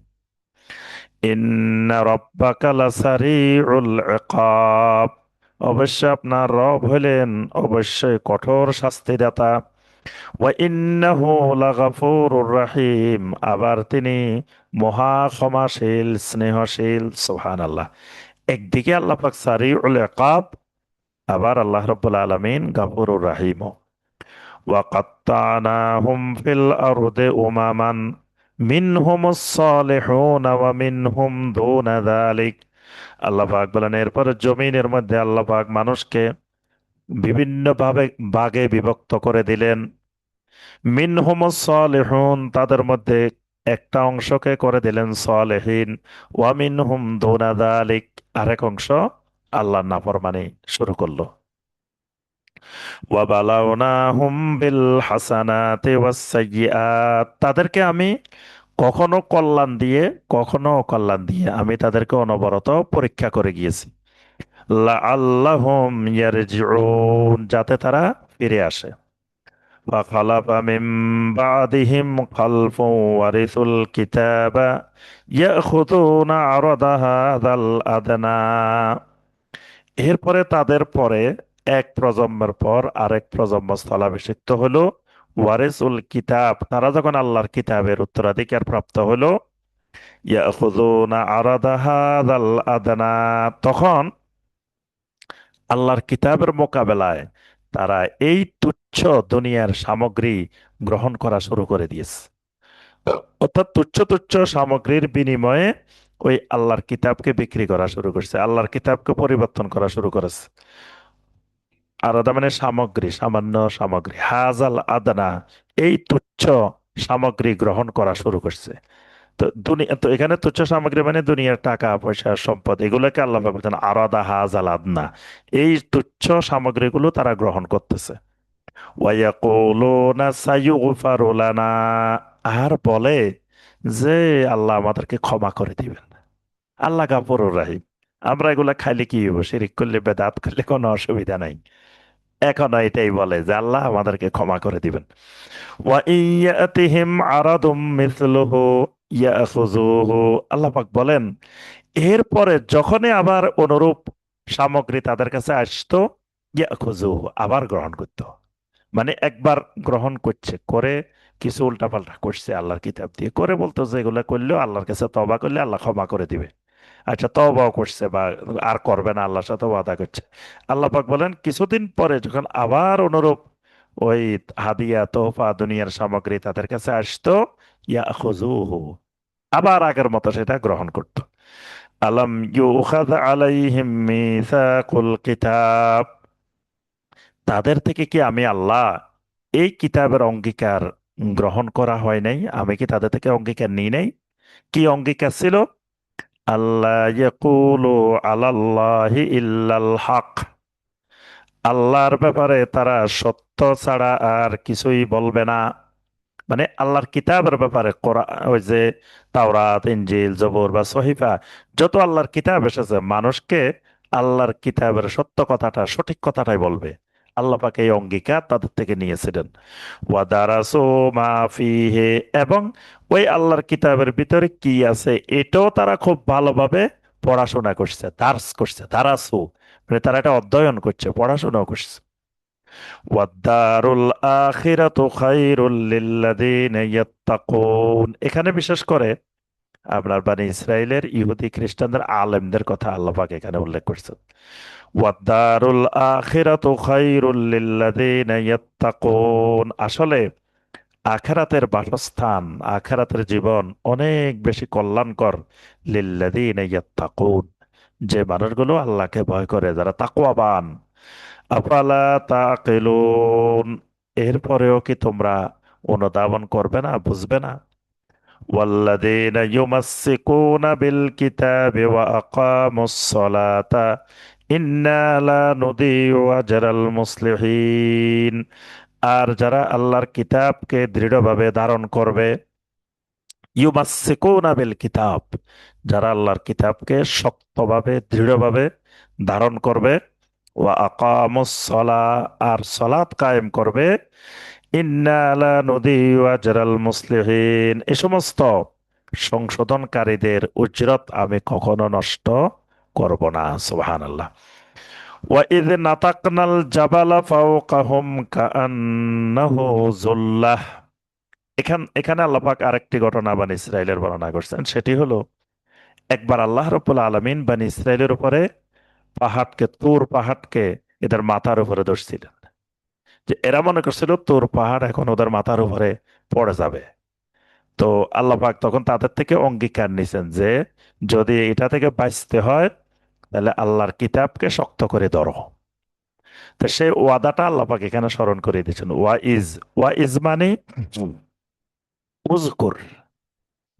ইন্না রাব্বাকা লাসারিউল ইকাব, অবশ্য আপনার রব হলেন অবশ্যই কঠোর শাস্তিদাতা। ওয়া ইন্নাহু লাগাফুরুর রাহিম, আবার তিনি মহা ক্ষমাশীল, স্নেহশীল। সুবহানাল্লাহ। একদিকে আল্লাহ পাক সারিউল ইকাব, আবার আল্লাহ রাব্বুল আলামিন গাফুরুর রাহিম। وقطعناهم في الأرض أمما منهم الصالحون ومنهم دون ذلك। আল্লাহ পাক বলেন, এরপর জমিনের মধ্যে আল্লাহ পাক মানুষকে বিভিন্ন ভাবে ভাগে বিভক্ত করে দিলেন। মিনহুম সালেহুন, তাদের মধ্যে একটা অংশকে করে দিলেন সালেহিন। ওয়া মিনহুম দুনা যালিক, আরেক অংশ আল্লাহর নাফরমানি শুরু করলো। ওয়াবালাউনাহুম বিল হাসানাতি ওয়াস সাইয়্যাত, তাদেরকে আমি কখনো কল্যাণ দিয়ে কখনো অকল্যাণ দিয়ে আমি তাদেরকে অনবরত পরীক্ষা করে গিয়েছি। লাআল্লাহুম ইয়ারজিউন, যাতে তারা ফিরে আসে। ফাখালাফা মিন বাদিহিম খালফুন ওয়ারিসুল কিতাবা ইয়াখুযুনা আরাদা হাযাল আদনা, এরপরে তাদের পরে এক প্রজন্মের পর আরেক প্রজন্ম স্থলাভিষিক্ত হলো। ওয়ারিসুল কিতাব, তারা যখন আল্লাহর কিতাবের উত্তরাধিকার প্রাপ্ত হলো, ইয়াখুযুনা আরাদা হাযাল আদনা, তখন আল্লাহর কিতাবের মোকাবেলায় তারা এই তুচ্ছ দুনিয়ার সামগ্রী গ্রহণ করা শুরু করে দিয়েছে। অর্থাৎ তুচ্ছ তুচ্ছ সামগ্রীর বিনিময়ে ওই আল্লাহর কিতাবকে বিক্রি করা শুরু করছে, আল্লাহর কিতাবকে পরিবর্তন করা শুরু করেছে। আলাদা মানে সামগ্রী, সামান্য সামগ্রী, হাজাল আদনা, এই তুচ্ছ সামগ্রী গ্রহণ করা শুরু করছে। তো দুনিয়া, তো এখানে তুচ্ছ সামগ্রী মানে দুনিয়ার টাকা পয়সা সম্পদ, এগুলোকে আল্লাহ পাক বলছেন আরাদা হাজাল আদনা, এই তুচ্ছ সামগ্রীগুলো তারা গ্রহণ করতেছে। ওয়ায়াকুলুনা সাইয়ুগফারু লানা, আর বলে যে আল্লাহ আমাদেরকে ক্ষমা করে দিবেন। আল্লাহ গাফুরুর রাহিম, আমরা এগুলা খাইলে কি হইব, শিরিক করলে বেদাত করলে কোনো অসুবিধা নাই। এখনো এটাই বলে যে আল্লাহ আমাদেরকে ক্ষমা করে দিবেন। ওয়া ইয়াতিহিম আরাদুম মিসলুহু ইয়াখুযুহু, আল্লাহ পাক বলেন, এরপরে যখনই আবার অনুরূপ সামগ্রী তাদের কাছে আসতো, ইয়াখুযুহু, আবার গ্রহণ করতো। মানে একবার গ্রহণ করছে, করে কিছু উল্টাপাল্টা করছে আল্লাহর কিতাব দিয়ে, করে বলতো যে এগুলা করলেও আল্লাহর কাছে তওবা করলে আল্লাহ ক্ষমা করে দিবে। আচ্ছা, তওবাও করছে বা আর করবে না, আল্লাহর সাথে ওয়াদা করছে। আল্লাহ পাক বলেন, কিছুদিন পরে যখন আবার অনুরূপ ওই হাদিয়া তোহফা দুনিয়ার সামগ্রী তাদের কাছে আসতো, ইয়াখুযুহু, আবার আগের মতো সেটা গ্রহণ করত। আলাম ইউখায আলাইহিম মিসাকুল কিতাব, তাদের থেকে কি আমি আল্লাহ এই কিতাবের অঙ্গীকার গ্রহণ করা হয় নাই? আমি কি তাদের থেকে অঙ্গীকার নিই নাই? কি অঙ্গীকার ছিল? আল্লাহ ইয়াকুলু আলাল্লাহি ইল্লাল হক, আল্লাহর ব্যাপারে তারা সত্য ছাড়া আর কিছুই বলবে না। মানে আল্লাহর কিতাবের ব্যাপারে ওই যে তাওরাত, ইনজিল, জবুর বা সহিফা, যত আল্লাহর কিতাব এসেছে, মানুষকে আল্লাহর কিতাবের সত্য কথাটা, সঠিক কথাটাই বলবে। আল্লাহ পাক এই অঙ্গীকার তাদের থেকে নিয়েছিলেন। ওয়াদারাসু মা ফিহে, এবং ওই আল্লাহর কিতাবের ভিতরে কি আছে এটাও তারা খুব ভালোভাবে পড়াশোনা করছে, দার্স করছে, দারাসু মানে তারা এটা অধ্যয়ন করছে, পড়াশোনা করছে। ওয়াদ্দারুল আখিরাতু খায়রুল লিল্লাযিনা ইয়াত্তাকুন, এখানে বিশেষ করে আপনার বানি ইসরায়েলের ইহুদি খ্রিস্টানদের আলেমদের কথা আল্লাহ পাক এখানে উল্লেখ করছেন। ওয়াদ্দারুল আখিরাতু খায়রুল লিল্লাযিনা ইয়াত্তাকুন, আসলে আখিরাতের বাসস্থান, আখিরাতের জীবন অনেক বেশি কল্যাণকর লিল্লাযিনা ইয়াত্তাকুন, যে মানুষগুলো আল্লাহকে ভয় করে, যারা তাকওয়াবান। আফালা তাকিলুন, এরপরেও কি তোমরা অনুধাবন করবে না, বুঝবে না? ওয়াল্লাযীনা ইউমাসসিকুনা বিল কিতাবি ওয়া আকামুস সালাতা ইন্না লা নুদিউ আজরাল মুসলিহিন, আর যারা আল্লাহর কিতাবকে দৃঢ়ভাবে ধারণ করবে, ইউমাসসিকুনা বিল কিতাব, যারা আল্লাহর কিতাবকে শক্তভাবে দৃঢ়ভাবে ধারণ করবে, ওয়া আকামুস সালাহ, আর সালাত কায়েম করবে, ইন্না লা নুদিউ আজরাল মুসলিহিন, এ সমস্ত সংশোধনকারীদের উজরত আমি কখনো নষ্ট করব না। সুবহানাল্লাহ। ওয়া ইয নাতাকনাল জাবালা ফাওকাহুম কাআন্নাহু যুল্লাহ, এখানে আল্লাহ পাক আরেকটি ঘটনা বানি ইসরায়েলের বর্ণনা করছেন। সেটি হলো, একবার আল্লাহ রাব্বুল আলামিন বানি ইসরায়েলের উপরে পাহাড়কে, তুর পাহাড়কে এদের মাথার উপরে ধরছিলেন, যে এরা মনে করছিল তুর পাহাড় এখন ওদের মাথার উপরে পড়ে যাবে। তো আল্লাহ পাক তখন তাদের থেকে অঙ্গীকার নিছেন যে যদি এটা থেকে বাঁচতে হয় তাহলে আল্লাহর কিতাবকে শক্ত করে ধরো। তো সেই ওয়াদাটা আল্লাহ পাক এখানে স্মরণ করে দিয়েছেন। ওয়া ইজ মানে উজকুর,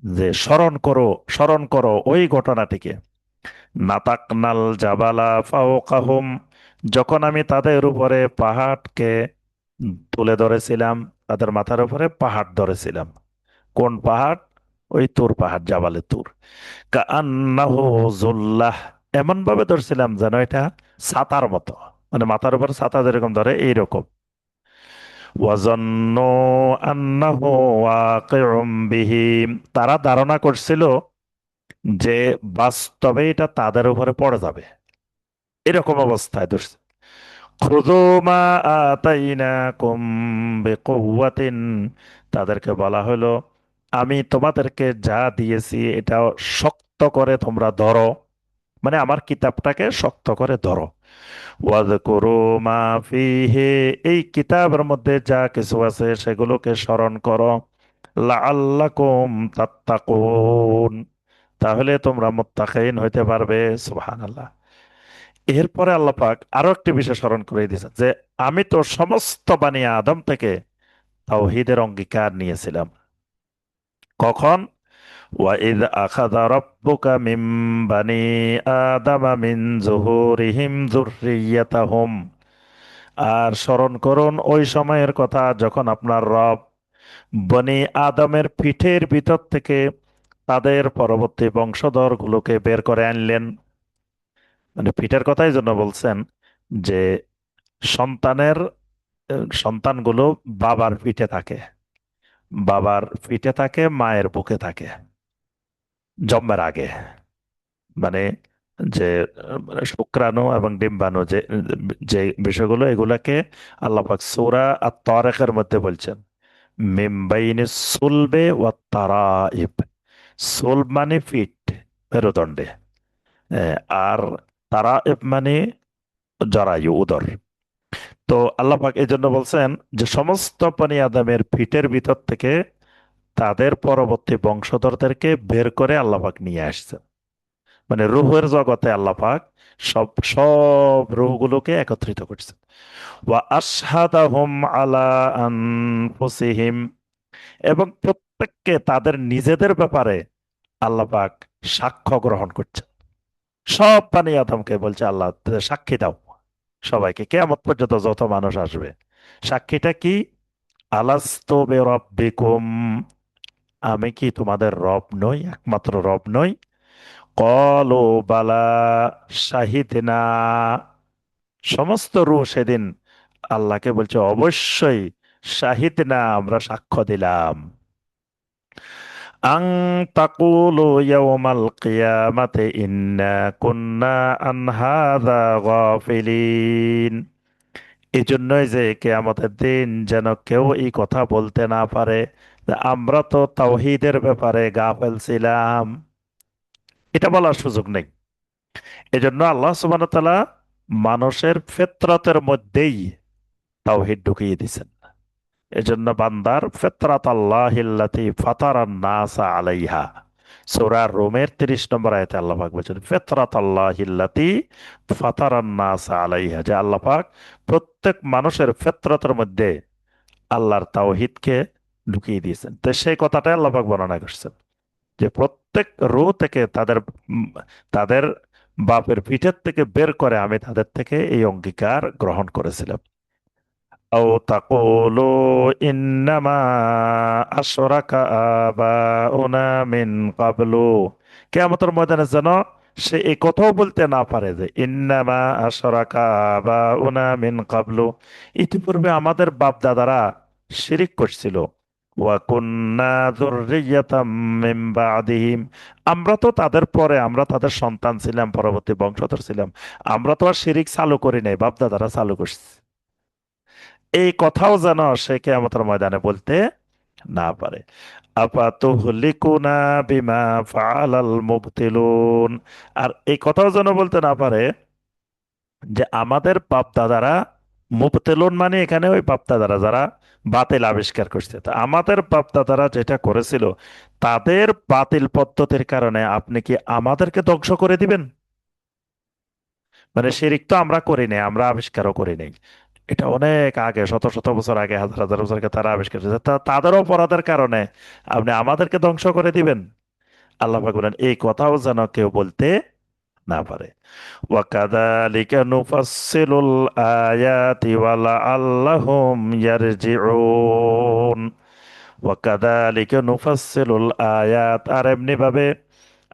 যে স্মরণ করো, স্মরণ করো ওই ঘটনাটিকে। নাতাকনাল জাবালা ফাওকাহুম, যখন আমি তাদের উপরে পাহাড়কে তুলে ধরেছিলাম, তাদের মাথার উপরে পাহাড় ধরেছিলাম। কোন পাহাড়? ওই তুর পাহাড়, জাবালে তুর। কাআন্নাহু যুল্লাহ, এমন ভাবে ধরছিলাম যেন এটা ছাতার মতো, মানে মাথার উপর ছাতা যেরকম ধরে এইরকম। ওয়াজান্নু আন্নাহু ওয়াকিউম বিহিম, তারা ধারণা করছিল যে বাস্তবে এটা তাদের উপরে পড়ে যাবে, এরকম অবস্থায় ধরছে। খুযু মা আতাইনাকুম বিকুওয়াতিন, তাদেরকে বলা হলো আমি তোমাদেরকে যা দিয়েছি এটা শক্ত করে তোমরা ধরো, মানে আমার কিতাবটাকে শক্ত করে ধরো। ওয়াজকুরু মা ফিহি, এই কিতাবের মধ্যে যা কিছু আছে সেগুলোকে স্মরণ করো। লাআল্লাকুম তাত্তাকুন, তাহলে তোমরা মুত্তাকিন হইতে পারবে। সুবহানাল্লাহ। এরপরে আল্লাহ পাক আরো একটি বিষয় স্মরণ করে দিয়েছেন, যে আমি তো সমস্ত বানি আদম থেকে তাওহীদের অঙ্গীকার নিয়েছিলাম। কখন? ওয়াইদ আখাযা রাব্বুকা মিন বানি আদামা মিন যুহুরিহিম যুররিয়াতাহুম, আর স্মরণ করুন ওই সময়ের কথা যখন আপনার রব বনি আদমের পিঠের ভিতর থেকে তাদের পরবর্তী বংশধর গুলোকে বের করে আনলেন। মানে পিঠের কথাই জন্য বলছেন যে সন্তানের সন্তানগুলো বাবার পিঠে থাকে, বাবার পিঠে থাকে, মায়ের বুকে থাকে জন্মের আগে। মানে যে মানে শুক্রাণু এবং ডিম্বাণু, যে যে বিষয়গুলো, এগুলাকে আল্লাহ পাক সূরা আত-তারিকের মধ্যে বলছেন মিন বাইনি সুলবে ওয়াত তারাইব। সুলব মানে পিঠ, মেরুদণ্ডে, আহ, আর তারাইব মানে জরায়ু, উদর। তো আল্লাহ পাক এই জন্য বলছেন যে সমস্ত বনি আদমের পিঠের ভিতর থেকে তাদের পরবর্তী বংশধরদেরকে বের করে আল্লাহ পাক নিয়ে আসছেন। মানে রূহের জগতে আল্লাহ পাক সব সব রূহগুলোকে একত্রিত করছেন। ওয়া আশহাদাহুম আলা আনফুসিহিম, এবং প্রত্যেককে তাদের নিজেদের ব্যাপারে আল্লাহ পাক সাক্ষ্য গ্রহণ করছেন। সব বানি আদমকে বলছে আল্লাহ সাক্ষী দাও, সবাইকে, কিয়ামত পর্যন্ত যত মানুষ আসবে। সাক্ষীটা কি? আলাস্তু বিরাব্বিকুম, আমি কি তোমাদের রব নই, একমাত্র রব নই? কলু বালা শাহিদনা, সমস্ত রূহ সেদিন আল্লাহকে বলছে অবশ্যই, শাহিদনা, আমরা সাক্ষ্য দিলাম। আং তাকুলু ইয়াউমাল কিয়ামাতি ইন্না কুন্না আন হাযা গাফিলিন। এই জন্যই যে কেয়ামতের দিন যেন কেউ এই কথা বলতে না পারে যে আমরা তো তাওহীদের ব্যাপারে গাফেল ছিলাম, এটা বলার সুযোগ নেই। এজন্য আল্লাহ সুবহানাহু ওয়া তাআলা মানুষের ফিতরতের মধ্যেই তাওহীদ ঢুকিয়ে দিয়েছেন। এজন্য বান্দার ফিতরাত আল্লাহিল্লাতী ফাতারান নাসা আলাইহা, সূরা রোমের 30 নম্বর আয়াতে আল্লাহ পাক বলেছেন ফিতরাত আল্লাহিল্লাতী ফাতারান নাসা আলাইহা, যে আল্লাহ পাক প্রত্যেক মানুষের ফিতরতের মধ্যে আল্লাহর তাওহীদকে ঢুকিয়ে দিয়েছেন। তো সেই কথাটাই আল্লাহ পাক বর্ণনা করছেন যে প্রত্যেক রূহ থেকে উম, তাদের বাপের পিঠের থেকে বের করে আমি তাদের থেকে এই অঙ্গীকার গ্রহণ করেছিলাম। আও তাকুলু ইন্নামা আশরাকা আবাউনা মিন ক্বাবলু, কিয়ামতের ময়দানে যেন সে এই কথাও বলতে না পারে যে ইন্নামা আশরাকা আবাউনা মিন ক্বাবলু, ইতিপূর্বে আমাদের বাপ দাদারা শিরিক করছিল। ওয়া কুন্না যুররিয়াতাম মিন বাদিহিম, আমরা তো তাদের পরে, আমরা তাদের সন্তান ছিলাম, পরবর্তী বংশধর ছিলাম, আমরা তো আর শিরিক চালু করি নাই, বাপ দাদারা চালু করছে। এই কথাও যেন সে কিয়ামতের ময়দানে বলতে না পারে। আপাতুহলিকুনা বিমা ফাআলাল মুবতিলুন, আর এই কথাও যেন বলতে না পারে যে আমাদের বাপ দাদারা, মুবতিলুন মানে এখানে ওই বাপ দাদারা যারা বাতিল আবিষ্কার করছে, তা আমাদের বাপ দাদারা যেটা করেছিল তাদের বাতিল পদ্ধতির কারণে আপনি কি আমাদেরকে ধ্বংস করে দিবেন? মানে শিরিক তো আমরা করি নাই, আমরা আবিষ্কারও করি নাই, এটা অনেক আগে, শত শত বছর আগে, হাজার হাজার বছর আগে তারা আবিষ্কার করেছে, তাদের অপরাধের কারণে আপনি আমাদেরকে ধ্বংস করে দিবেন? আল্লাহ পাক বলেন এই কথাও যেন কেউ বলতে না পারে। ওয়াকাযালিকা নুফাসসিলুল আয়াতি ওয়ালাআল্লাহুম ইয়ারজিউন। ওয়াকাযালিকা নুফাসসিলুল আয়াত, আর এমনি ভাবে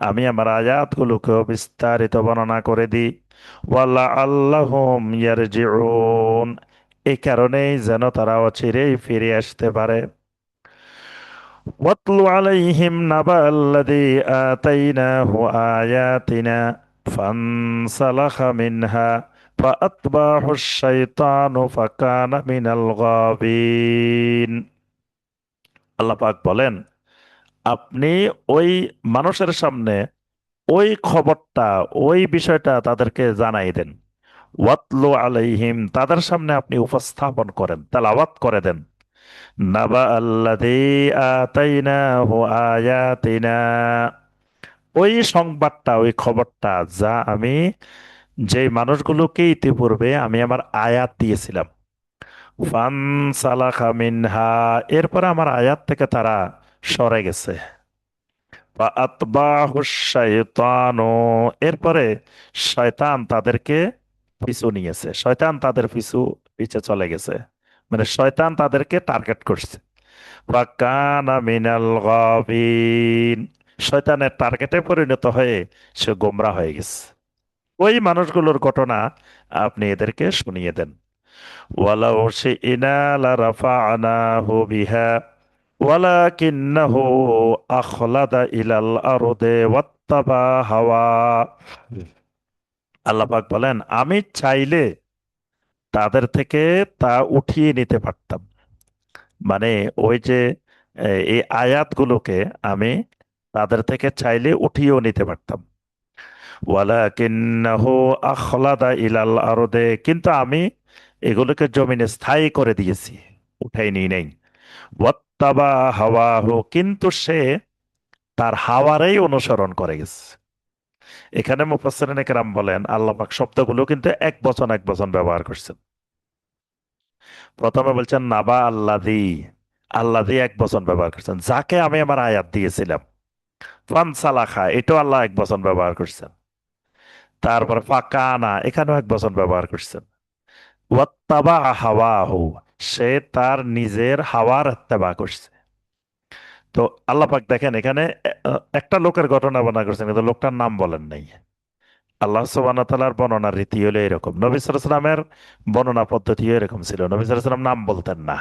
আমি আমার আয়াতগুলোকেও বিস্তারিত বর্ণনা করে দিই। ওয়ালা আল্লাহুম ইয়ারজিউন, এই কারণেই যেন তারা অচিরেই ফিরে আসতে পারে। ওয়াতলু আলাইহিম নাবাল্লাযী আতাইনাহু আয়াতিনা ফানসালাখা মিনহা ফাআতবাহু আশ-শাইতানু ফাকানা মিনাল গাবিন। আল্লাহ পাক বলেন আপনি ওই মানুষের সামনে ওই খবরটা, ওই বিষয়টা তাদেরকে জানাই দেন। ওয়াতলু আলাইহিম, তাদের সামনে আপনি উপস্থাপন করেন, তেলাওয়াত করে দেন। নাবা আল্লাযী আতাইনাহু আয়াতিনা, ওই সংবাদটা, ওই খবরটা যা আমি যে মানুষগুলোকে ইতিপূর্বে আমি আমার আয়াত দিয়েছিলাম। ফানসালাখা মিনহা, এরপরে আমার আয়াত থেকে তারা সরে গেছে। ফাআতবাহু শাইতানু, এরপরে শয়তান তাদেরকে পিছু নিয়েছে, শয়তান তাদের পিছে চলে গেছে, মানে শয়তান তাদেরকে টার্গেট করছে। ফাকানা মিনাল গাবিন, শয়তানের টার্গেটে পরিণত হয়ে সে গোমরা হয়ে গেছে। ওই মানুষগুলোর ঘটনা আপনি এদেরকে শুনিয়ে দেন। ওয়ালাউ শি'না লারাফা'নাহু বিহা ওয়ালাকিন্নাহু আখলাদা ইলাল আরদে ওয়াত্তাবা হাওয়া। আল্লাহ পাক বলেন আমি চাইলে তাদের থেকে তা উঠিয়ে নিতে পারতাম। মানে ওই যে এই আয়াতগুলোকে আমি তাদের থেকে চাইলে উঠিয়েও নিতে পারতাম। ওয়ালাকিন্নাহু আখলাদা ইলাল আরদে, কিন্তু আমি এগুলোকে জমিনে স্থায়ী করে দিয়েছি, উঠাই নিই নাই। ওয়াত্তাবা হাওয়াহু, কিন্তু সে তার হাওয়ারেই অনুসরণ করে গেছে। এখানে মুফাসসিরিনে কেরাম বলেন আল্লাহ পাক শব্দগুলো কিন্তু এক বচন এক বচন ব্যবহার করছেন। প্রথমে বলছেন নাবা আল্লাযী, আল্লাযী এক বচন ব্যবহার করছেন, যাকে আমি আমার আয়াত দিয়েছিলাম। ফানসালাখা, এটাও আল্লাহ এক বচন ব্যবহার করছেন। তারপর ফাকানা, এখানেও এক বচন ব্যবহার করছেন। ওয়াত্তাবা হাওয়াহু, সে তার নিজের হাওয়ার ইত্তেবা করছে। তো আল্লাহ পাক দেখেন এখানে একটা লোকের ঘটনা বর্ণনা করছেন, কিন্তু লোকটার নাম বলেন নাই। আল্লাহ সুবহানাহু ওয়া তাআলার বর্ণনার রীতি হলো এরকম, নবী সাল্লাল্লাহু আলাইহি ওয়াসাল্লামের বর্ণনা পদ্ধতি এরকম ছিল। নবী সাল্লাল্লাহু আলাইহি ওয়াসাল্লাম নাম বলতেন না।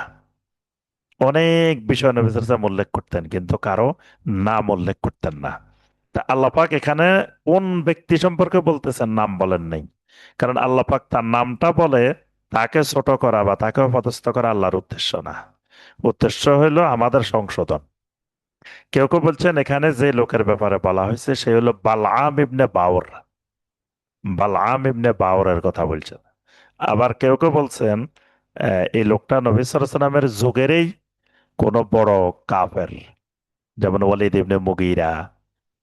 অনেক বিষয় নবী সাল্লাল্লাহু আলাইহি ওয়াসাল্লাম উল্লেখ করতেন, কিন্তু কারো নাম উল্লেখ করতেন না। তা আল্লাহ পাক এখানে কোন ব্যক্তি সম্পর্কে বলতেছেন, নাম বলেন নাই। কারণ আল্লাহ পাক তার নামটা বলে তাকে ছোট করা বা তাকে অপদস্থ করা আল্লাহর উদ্দেশ্য না। উদ্দেশ্য হলো আমাদের সংশোধন। কেউ কেউ বলছেন এখানে যে লোকের ব্যাপারে বলা হয়েছে সে হলো বালআম ইবনে বাওর। বালআম ইবনে বাওরের কথা বলছেন। আবার কেউ কেউ বলছেন এই লোকটা নবী সাল্লাল্লাহু আলাইহি ওয়াসাল্লামের যুগেরই কোন বড় কাফের, যেমন ওয়ালিদ ইবনে মুগীরা,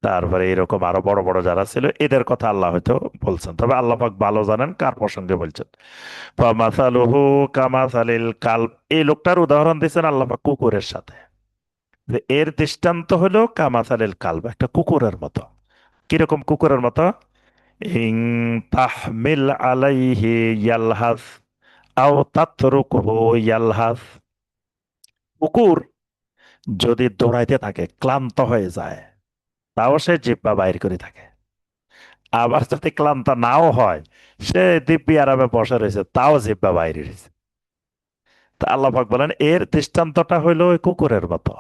তারপরে এরকম আরো বড় বড় যারা ছিল এদের কথা আল্লাহ হয়তো বলছেন। তবে আল্লাহ পাক ভালো জানেন কার প্রসঙ্গে বলছেন। ফামাসালুহু কামাসালিল কালব, এই লোকটার উদাহরণ দিয়েছেন আল্লাহ পাক কুকুরের সাথে। যে এর দৃষ্টান্ত হলো কামাসালিল কালব, একটা কুকুরের মতো। কিরকম কুকুরের মতো? ইন তাহমিল আলাইহি ইয়ালহাস আও তাতরুকহু ইয়ালহাস। কুকুর যদি দৌড়াইতে থাকে, ক্লান্ত হয়ে যায়, তাও সে জিহ্বা বাইর করে থাকে। আবার যদি ক্লান্ত নাও হয়, সে দিব্যি আরামে বসে রয়েছে, তাও জিহ্বা বাইরে রয়েছে। তা আল্লাহ পাক বলেন এর দৃষ্টান্তটা হইলো ওই কুকুরের মতো।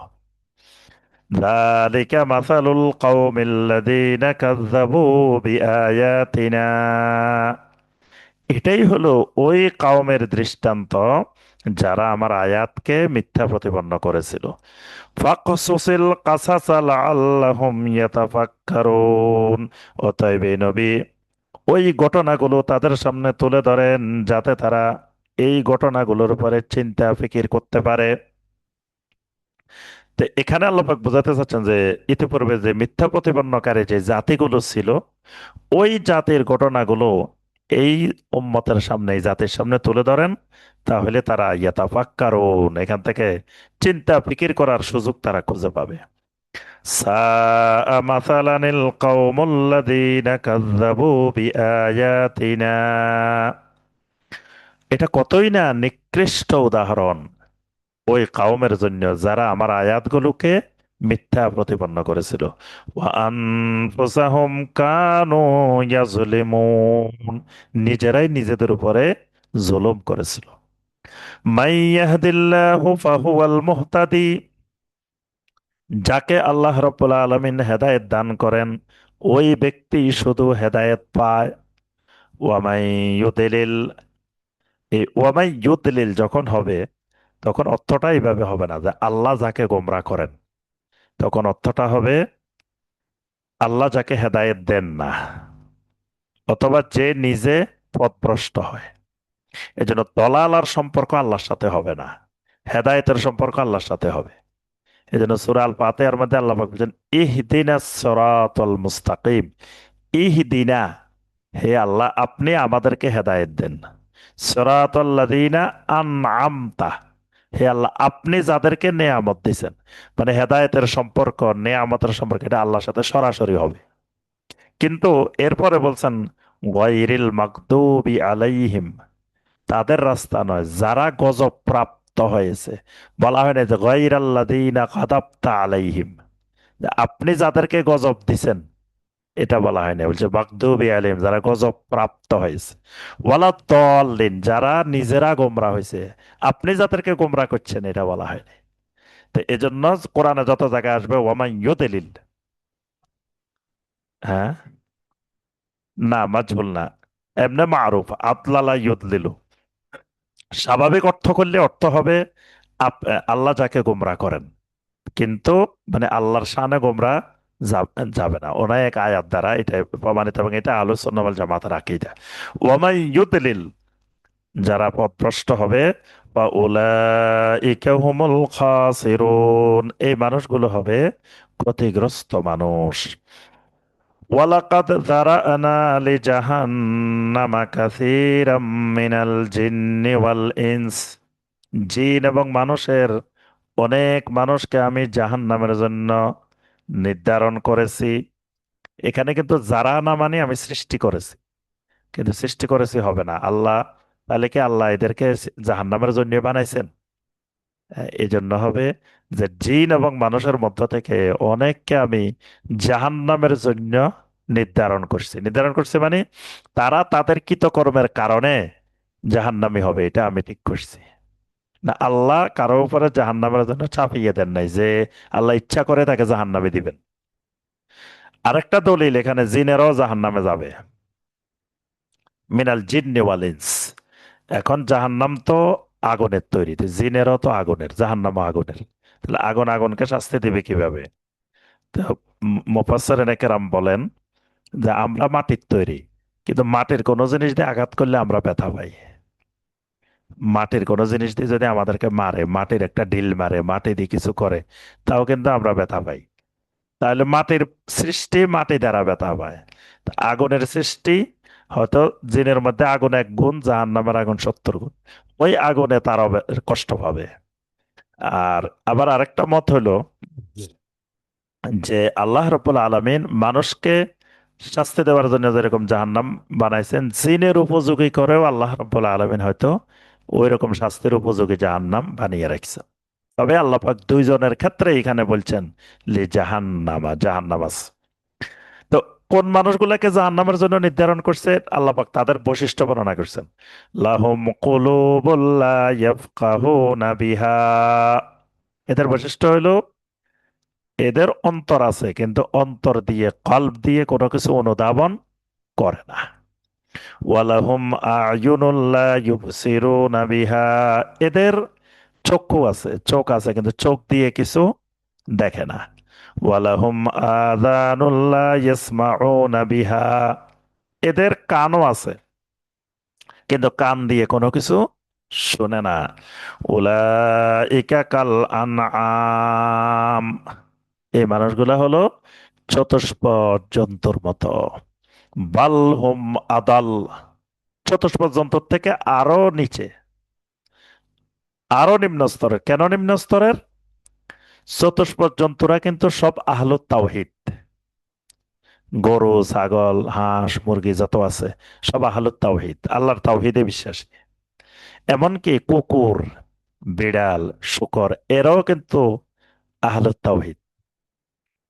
ذلك مثل القوم الذين كذبوا بآياتنا, এটাই হলো ওই কওমের দৃষ্টান্ত যারা আমার আয়াতকে মিথ্যা প্রতিপন্ন করেছিল। ফাকসুসিল কাসাসা লাআল্লাহুম ইয়াতাফাক্কারুন, অতএব এই নবী ওই ঘটনাগুলো তাদের সামনে তুলে ধরেন যাতে তারা এই ঘটনাগুলোর উপরে চিন্তা ফিকির করতে পারে। তো এখানে আল্লাহ পাক বোঝাতে চাচ্ছেন যে ইতিপূর্বে যে মিথ্যা প্রতিপন্নকারী যে জাতিগুলো ছিল, ওই জাতির ঘটনাগুলো এই উম্মতের সামনে, এই জাতির সামনে তুলে ধরেন, তাহলে তারা ইয়াতাফাক্কারুন, এখান থেকে চিন্তা ফিকির করার সুযোগ তারা খুঁজে পাবে। সাআ মাসালানিল কওমুল্লাযীনা কাযযাবু বিআয়াতিনা, এটা কতই না নিকৃষ্ট উদাহরণ ওই কাউমের জন্য যারা আমার আয়াতগুলোকে মিথ্যা প্রতিপন্ন করেছিল। ওয়া আনফুসাহুম কানু ইয়াজলিমুন, নিজেরাই নিজেদের উপরে জুলুম করেছিল। মাই ইয়াহদিল্লাহু ফাহুয়াল মুহতাদি, যাকে আল্লাহ রাব্বুল আলামিন হেদায়েত দান করেন ওই ব্যক্তি শুধু হেদায়েত পায়। ওয়ামাই ইউদিলিল, এই ওয়ামাই ইউদিলিল যখন হবে, তখন অর্থটা এইভাবে হবে না যে আল্লাহ যাকে গোমরা করেন, তখন অর্থটা হবে আল্লাহ যাকে হেদায়েত দেন না, অথবা যে নিজে পথভ্রষ্ট হয়। এজন্য দলাল আর সম্পর্ক আল্লাহর সাথে হবে না, হেদায়েতের সম্পর্ক আল্লাহর সাথে হবে। এজন্য সূরা আল ফাতিহার মধ্যে আল্লাহ পাক বলেন ইহদিনাস সিরাতাল মুস্তাকিম। ইহদিনা, হে আল্লাহ আপনি আমাদেরকে হেদায়েত দেন। সিরাতাল্লাযীনা আনআমতা, হে আল্লাহ আপনি যাদেরকে নেয়ামত দিছেন। মানে হেদায়েতের সম্পর্ক, নেয়ামতের সম্পর্ক এটা আল্লাহর সাথে সরাসরি হবে। কিন্তু এরপরে বলছেন গায়রিল মাগদুবি আলাইহিম, তাদের রাস্তা নয় যারা গজব প্রাপ্ত হয়েছে। বলা হয় না যে গায়রাল্লাযীনা গাদাবতা আলাইহিম, যে আপনি যাদেরকে গজব দিছেন, এটা বলা হয় না। বলছে মাগদুবি আলাইহিম, যারা গজব প্রাপ্ত হয়েছে। ওয়ালা দল্লিন, যারা নিজেরা গোমরা হয়েছে, আপনি যাদেরকে গোমরা করছেন, এটা বলা হয় না। তো এজন্য কোরআনে যত জায়গায় আসবে ওয়ামাই ইউদিলিল, হ্যাঁ, না মাজহুল না, এমনি মারুফ, আদলালা ইউদলিলু, স্বাভাবিক অর্থ করলে অর্থ হবে আল্লাহ যাকে গোমরা করেন। কিন্তু মানে আল্লাহর শানে গোমরা যাবে না। ওনার এক আয়াত দ্বারা এটা প্রমাণিত, এবং এটা আহলুস সুন্নাহ ওয়াল জামাতের আকীদা। ওয়ামাই ইউদলিল, যারা পথভ্রষ্ট হবে, বা উলাইকা হুমুল খাসিরুন, এই মানুষগুলো হবে ক্ষতিগ্রস্ত মানুষ। ওয়ালাকাদ যারানা লিজাহান্নামা কাসীরাম মিনাল জিন্নি ওয়াল ইনস, জিন এবং মানুষের অনেক মানুষকে আমি জাহান্নামের জন্য নির্ধারণ করেছি। এখানে কিন্তু যারা না মানে আমি সৃষ্টি করেছি, কিন্তু সৃষ্টি করেছি হবে না আল্লাহ, তাহলে কি আল্লাহ এদেরকে জাহান্নামের জন্য বানাইছেন? এই জন্য হবে যে জিন এবং মানুষের মধ্য থেকে অনেককে আমি জাহান্নামের জন্য নির্ধারণ করছে মানে তারা তাদের কৃতকর্মের কারণে জাহান্নামী হবে, এটা আমি ঠিক করছি। না, আল্লাহ কারো উপরে জাহান্নামের জন্য চাপিয়ে দেন নাই যে আল্লাহ ইচ্ছা করে তাকে জাহান্নামে দিবেন। আরেকটা দলিল এখানে, জিনেরাও জাহান্নামে যাবে, মিনাল জিন্নি ওয়াল ইনস। এখন জাহান্নাম তো আগুনের তৈরি, তো জিনেরও তো আগুনের, জাহান্নাম আগুনের, তাহলে আগুন আগুনকে শাস্তি দিবে কিভাবে? তো মুফাসসিরিনে কেরাম বলেন যে আমরা মাটির তৈরি, কিন্তু মাটির কোনো জিনিস দিয়ে আঘাত করলে আমরা ব্যথা পাই। মাটির কোনো জিনিস দিয়ে যদি আমাদেরকে মারে, মাটির একটা ঢিল মারে, মাটি দিয়ে কিছু করে, তাও কিন্তু আমরা ব্যথা পাই। তাহলে মাটির সৃষ্টি মাটি দ্বারা ব্যথা পায়। তা আগুনের সৃষ্টি, হয়তো জিনের মধ্যে আগুন 1 গুণ, জাহান্নামের আগুন 70 গুণ, ওই আগুনে তারাও কষ্ট পাবে। আর আবার আরেকটা মত হলো যে আল্লাহ রাব্বুল আলামিন মানুষকে শাস্তি দেওয়ার জন্য যেরকম জাহান্নাম বানাইছেন, জিনের উপযোগী করেও আল্লাহ রাব্বুল আলামিন হয়তো ওই রকম শাস্তির উপযোগী জাহান্নাম বানিয়ে রাখছেন। তবে আল্লাহ পাক দুইজনের ক্ষেত্রে এখানে বলছেন লি জাহান্নামা, জাহান্নাম আছে। তো কোন মানুষগুলাকে জাহান্নামের জন্য নির্ধারণ করছে আল্লাহ পাক তাদের বৈশিষ্ট্য বর্ণনা করছেন। লাহুম কুলুবুল লা ইয়াফকাহুনা বিহা, এদের বৈশিষ্ট্য হলো এদের অন্তর আছে, কিন্তু অন্তর দিয়ে, কল্ব দিয়ে কোনো কিছু অনুধাবন করে না। ওয়ালাহুম আয়ুনুল লা ইউবসিরুনা বিহা, এদের চক্ষু আছে, চোখ আছে, কিন্তু চোখ দিয়ে কিছু দেখে না। ওয়ালাহুম আযানুল লা ইয়াসমাউনা বিহা, এদের কানও আছে, কিন্তু কান দিয়ে কোনো কিছু শুনে না। উলাইকা কাল আনআম, এই মানুষগুলা হলো চতুষ্পদ জন্তুর মতো। বাল হুম আদাল, চতুষ্পদ জন্তুর থেকে আরো নিচে, আরো নিম্ন স্তরের। কেন নিম্ন স্তরের? চতুষ্পদ জন্তুরা কিন্তু সব আহলুত তাওহীদ, গরু ছাগল হাঁস মুরগি যত আছে সব আহলুত তাওহীদ, আল্লাহর তাওহীদে বিশ্বাসী। এমনকি কুকুর, বিড়াল, শূকর, এরাও কিন্তু আহলুত তাওহীদ,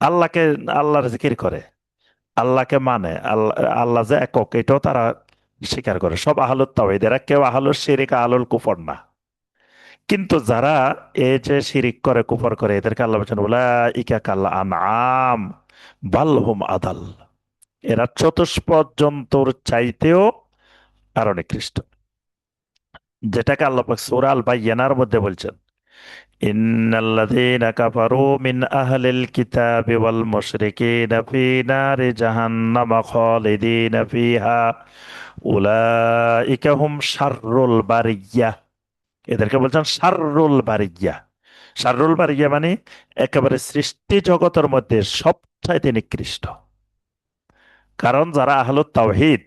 আল্লাহকে, আল্লাহর জিকির করে, আল্লাহকে মানে, আল্লাহ, আল্লাহ যে একক এটাও তারা স্বীকার করে। সব আহলুত তাওহীদ, এরা কেউ আহলুল শিরিক আহলুল কুফর না। কিন্তু যারা এই যে শিরিক করে কুফর করে, এদেরকে আল্লাহ বলছেন উলাইকা কাল আনআম বাল হুম আদাল, এরা চতুষ্পদ জন্তুর চাইতেও আরো নিকৃষ্ট। যেটাকে আল্লাহ পাক সূরা আল বাইয়িনার মধ্যে বলছেন, ইন্নাল্লাযীনা কাফারু মিন আহলিল কিতাবি ওয়াল মুশরিকিনা ফি নারি জাহান্নামা খালিদিনা ফিহা উলাইকা হুম শাররুল বারিয়্যাহ, এদেরকে বলছেন শাররুল বারিয়্যাহ। শাররুল বারিয়্যাহ মানে একেবারে সৃষ্টি জগতের মধ্যে সবচাইতে নিকৃষ্ট। কারণ যারা আহলুত তাওহীদ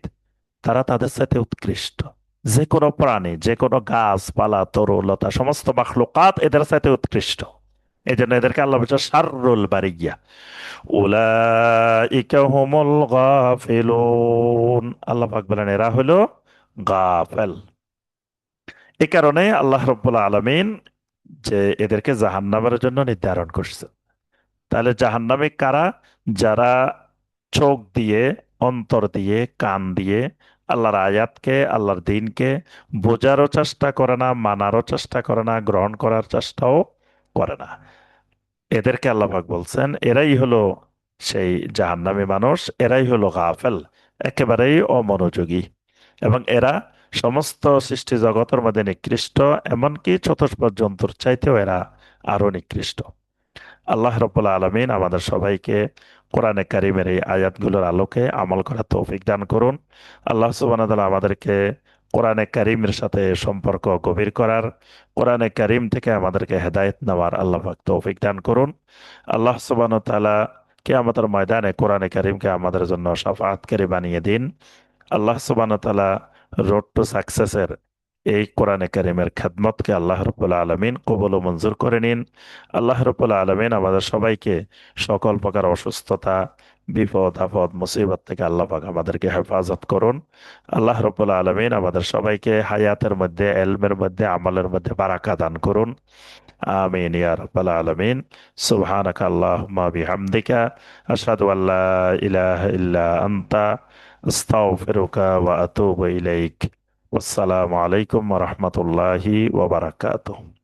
তারা তাদের সাথে উৎকৃষ্ট। যে কোনো প্রাণী, যে কোনো গাছপালা তরুলতা, সমস্ত মাখলুকাত এদের সাথে উৎকৃষ্ট। এই জন্য এদেরকে আল্লাহ বলছে শাররুল বারিয়্যাহ। উলাইকা হুমুল গাফিলুন, আল্লাহ পাক বলেন এরা হলো গাফেল। এই কারণে আল্লাহ রাব্বুল আলামিন যে এদেরকে জাহান্নামের জন্য নির্ধারণ করছে। তাহলে জাহান্নামী কারা? যারা চোখ দিয়ে, অন্তর দিয়ে, কান দিয়ে আল্লাহর আয়াতকে, আল্লাহর দ্বীনকে বোঝারও চেষ্টা করে না, মানারও চেষ্টা করে না, গ্রহণ করার চেষ্টাও করে না, এদেরকে আল্লাহ পাক বলছেন এরাই হলো সেই জাহান্নামী মানুষ, এরাই হলো গাফেল, একেবারেই অমনোযোগী। এবং এরা সমস্ত সৃষ্টি জগতের মধ্যে নিকৃষ্ট, এমনকি চতুষ্পদ জন্তুর চাইতেও এরা আরো নিকৃষ্ট। আল্লাহ রাব্বুল আলামিন আমাদের সবাইকে কোরআনে কারিমের এই আয়াতগুলোর আলোকে আমল করার তৌফিক দান করুন। আল্লাহ সুবহানাহু ওয়া তাআলা আমাদেরকে কোরআনে কারিমের সাথে সম্পর্ক গভীর করার, কোরআনে কারিম থেকে আমাদেরকে হেদায়েত নেওয়ার আল্লাহ পাক তৌফিক দান করুন। আল্লাহ সুবহানাহু ওয়া তাআলা কিয়ামতের ময়দানে কোরআনে কারিমকে আমাদের জন্য শাফাআতকারী বানিয়ে দিন। আল্লাহ সুবহানাহু ওয়া তাআলা রোড টু সাকসেসের এই কোরআনে কারিমের খেদমতকে আল্লাহ রাব্বুল আলামিন কবুল ও মঞ্জুর করে নিন। আল্লাহ রাব্বুল আলামিন আমাদের সবাইকে সকল প্রকার অসুস্থতা, বিপদ আপদ মুসিবত থেকে আল্লাহ পাক আমাদেরকে হেফাজত করুন। আল্লাহ রব্বুল আলমিন আমাদের সবাইকে হায়াতের মধ্যে, এলমের মধ্যে, আমলের মধ্যে বারাকা দান করুন। আমিন ইয়া রাব্বাল আলামিন। সুবহানাকা আল্লাহুম্মা বিহামদিকা আশহাদু আল্লা ইলাহা ইল্লা আনতা আস্তাগফিরুকা ওয়া আতুবু ইলাইক। আসসালামু আলাইকুম ওয়া রাহমাতুল্লাহি ওয়া বারাকাতুহু।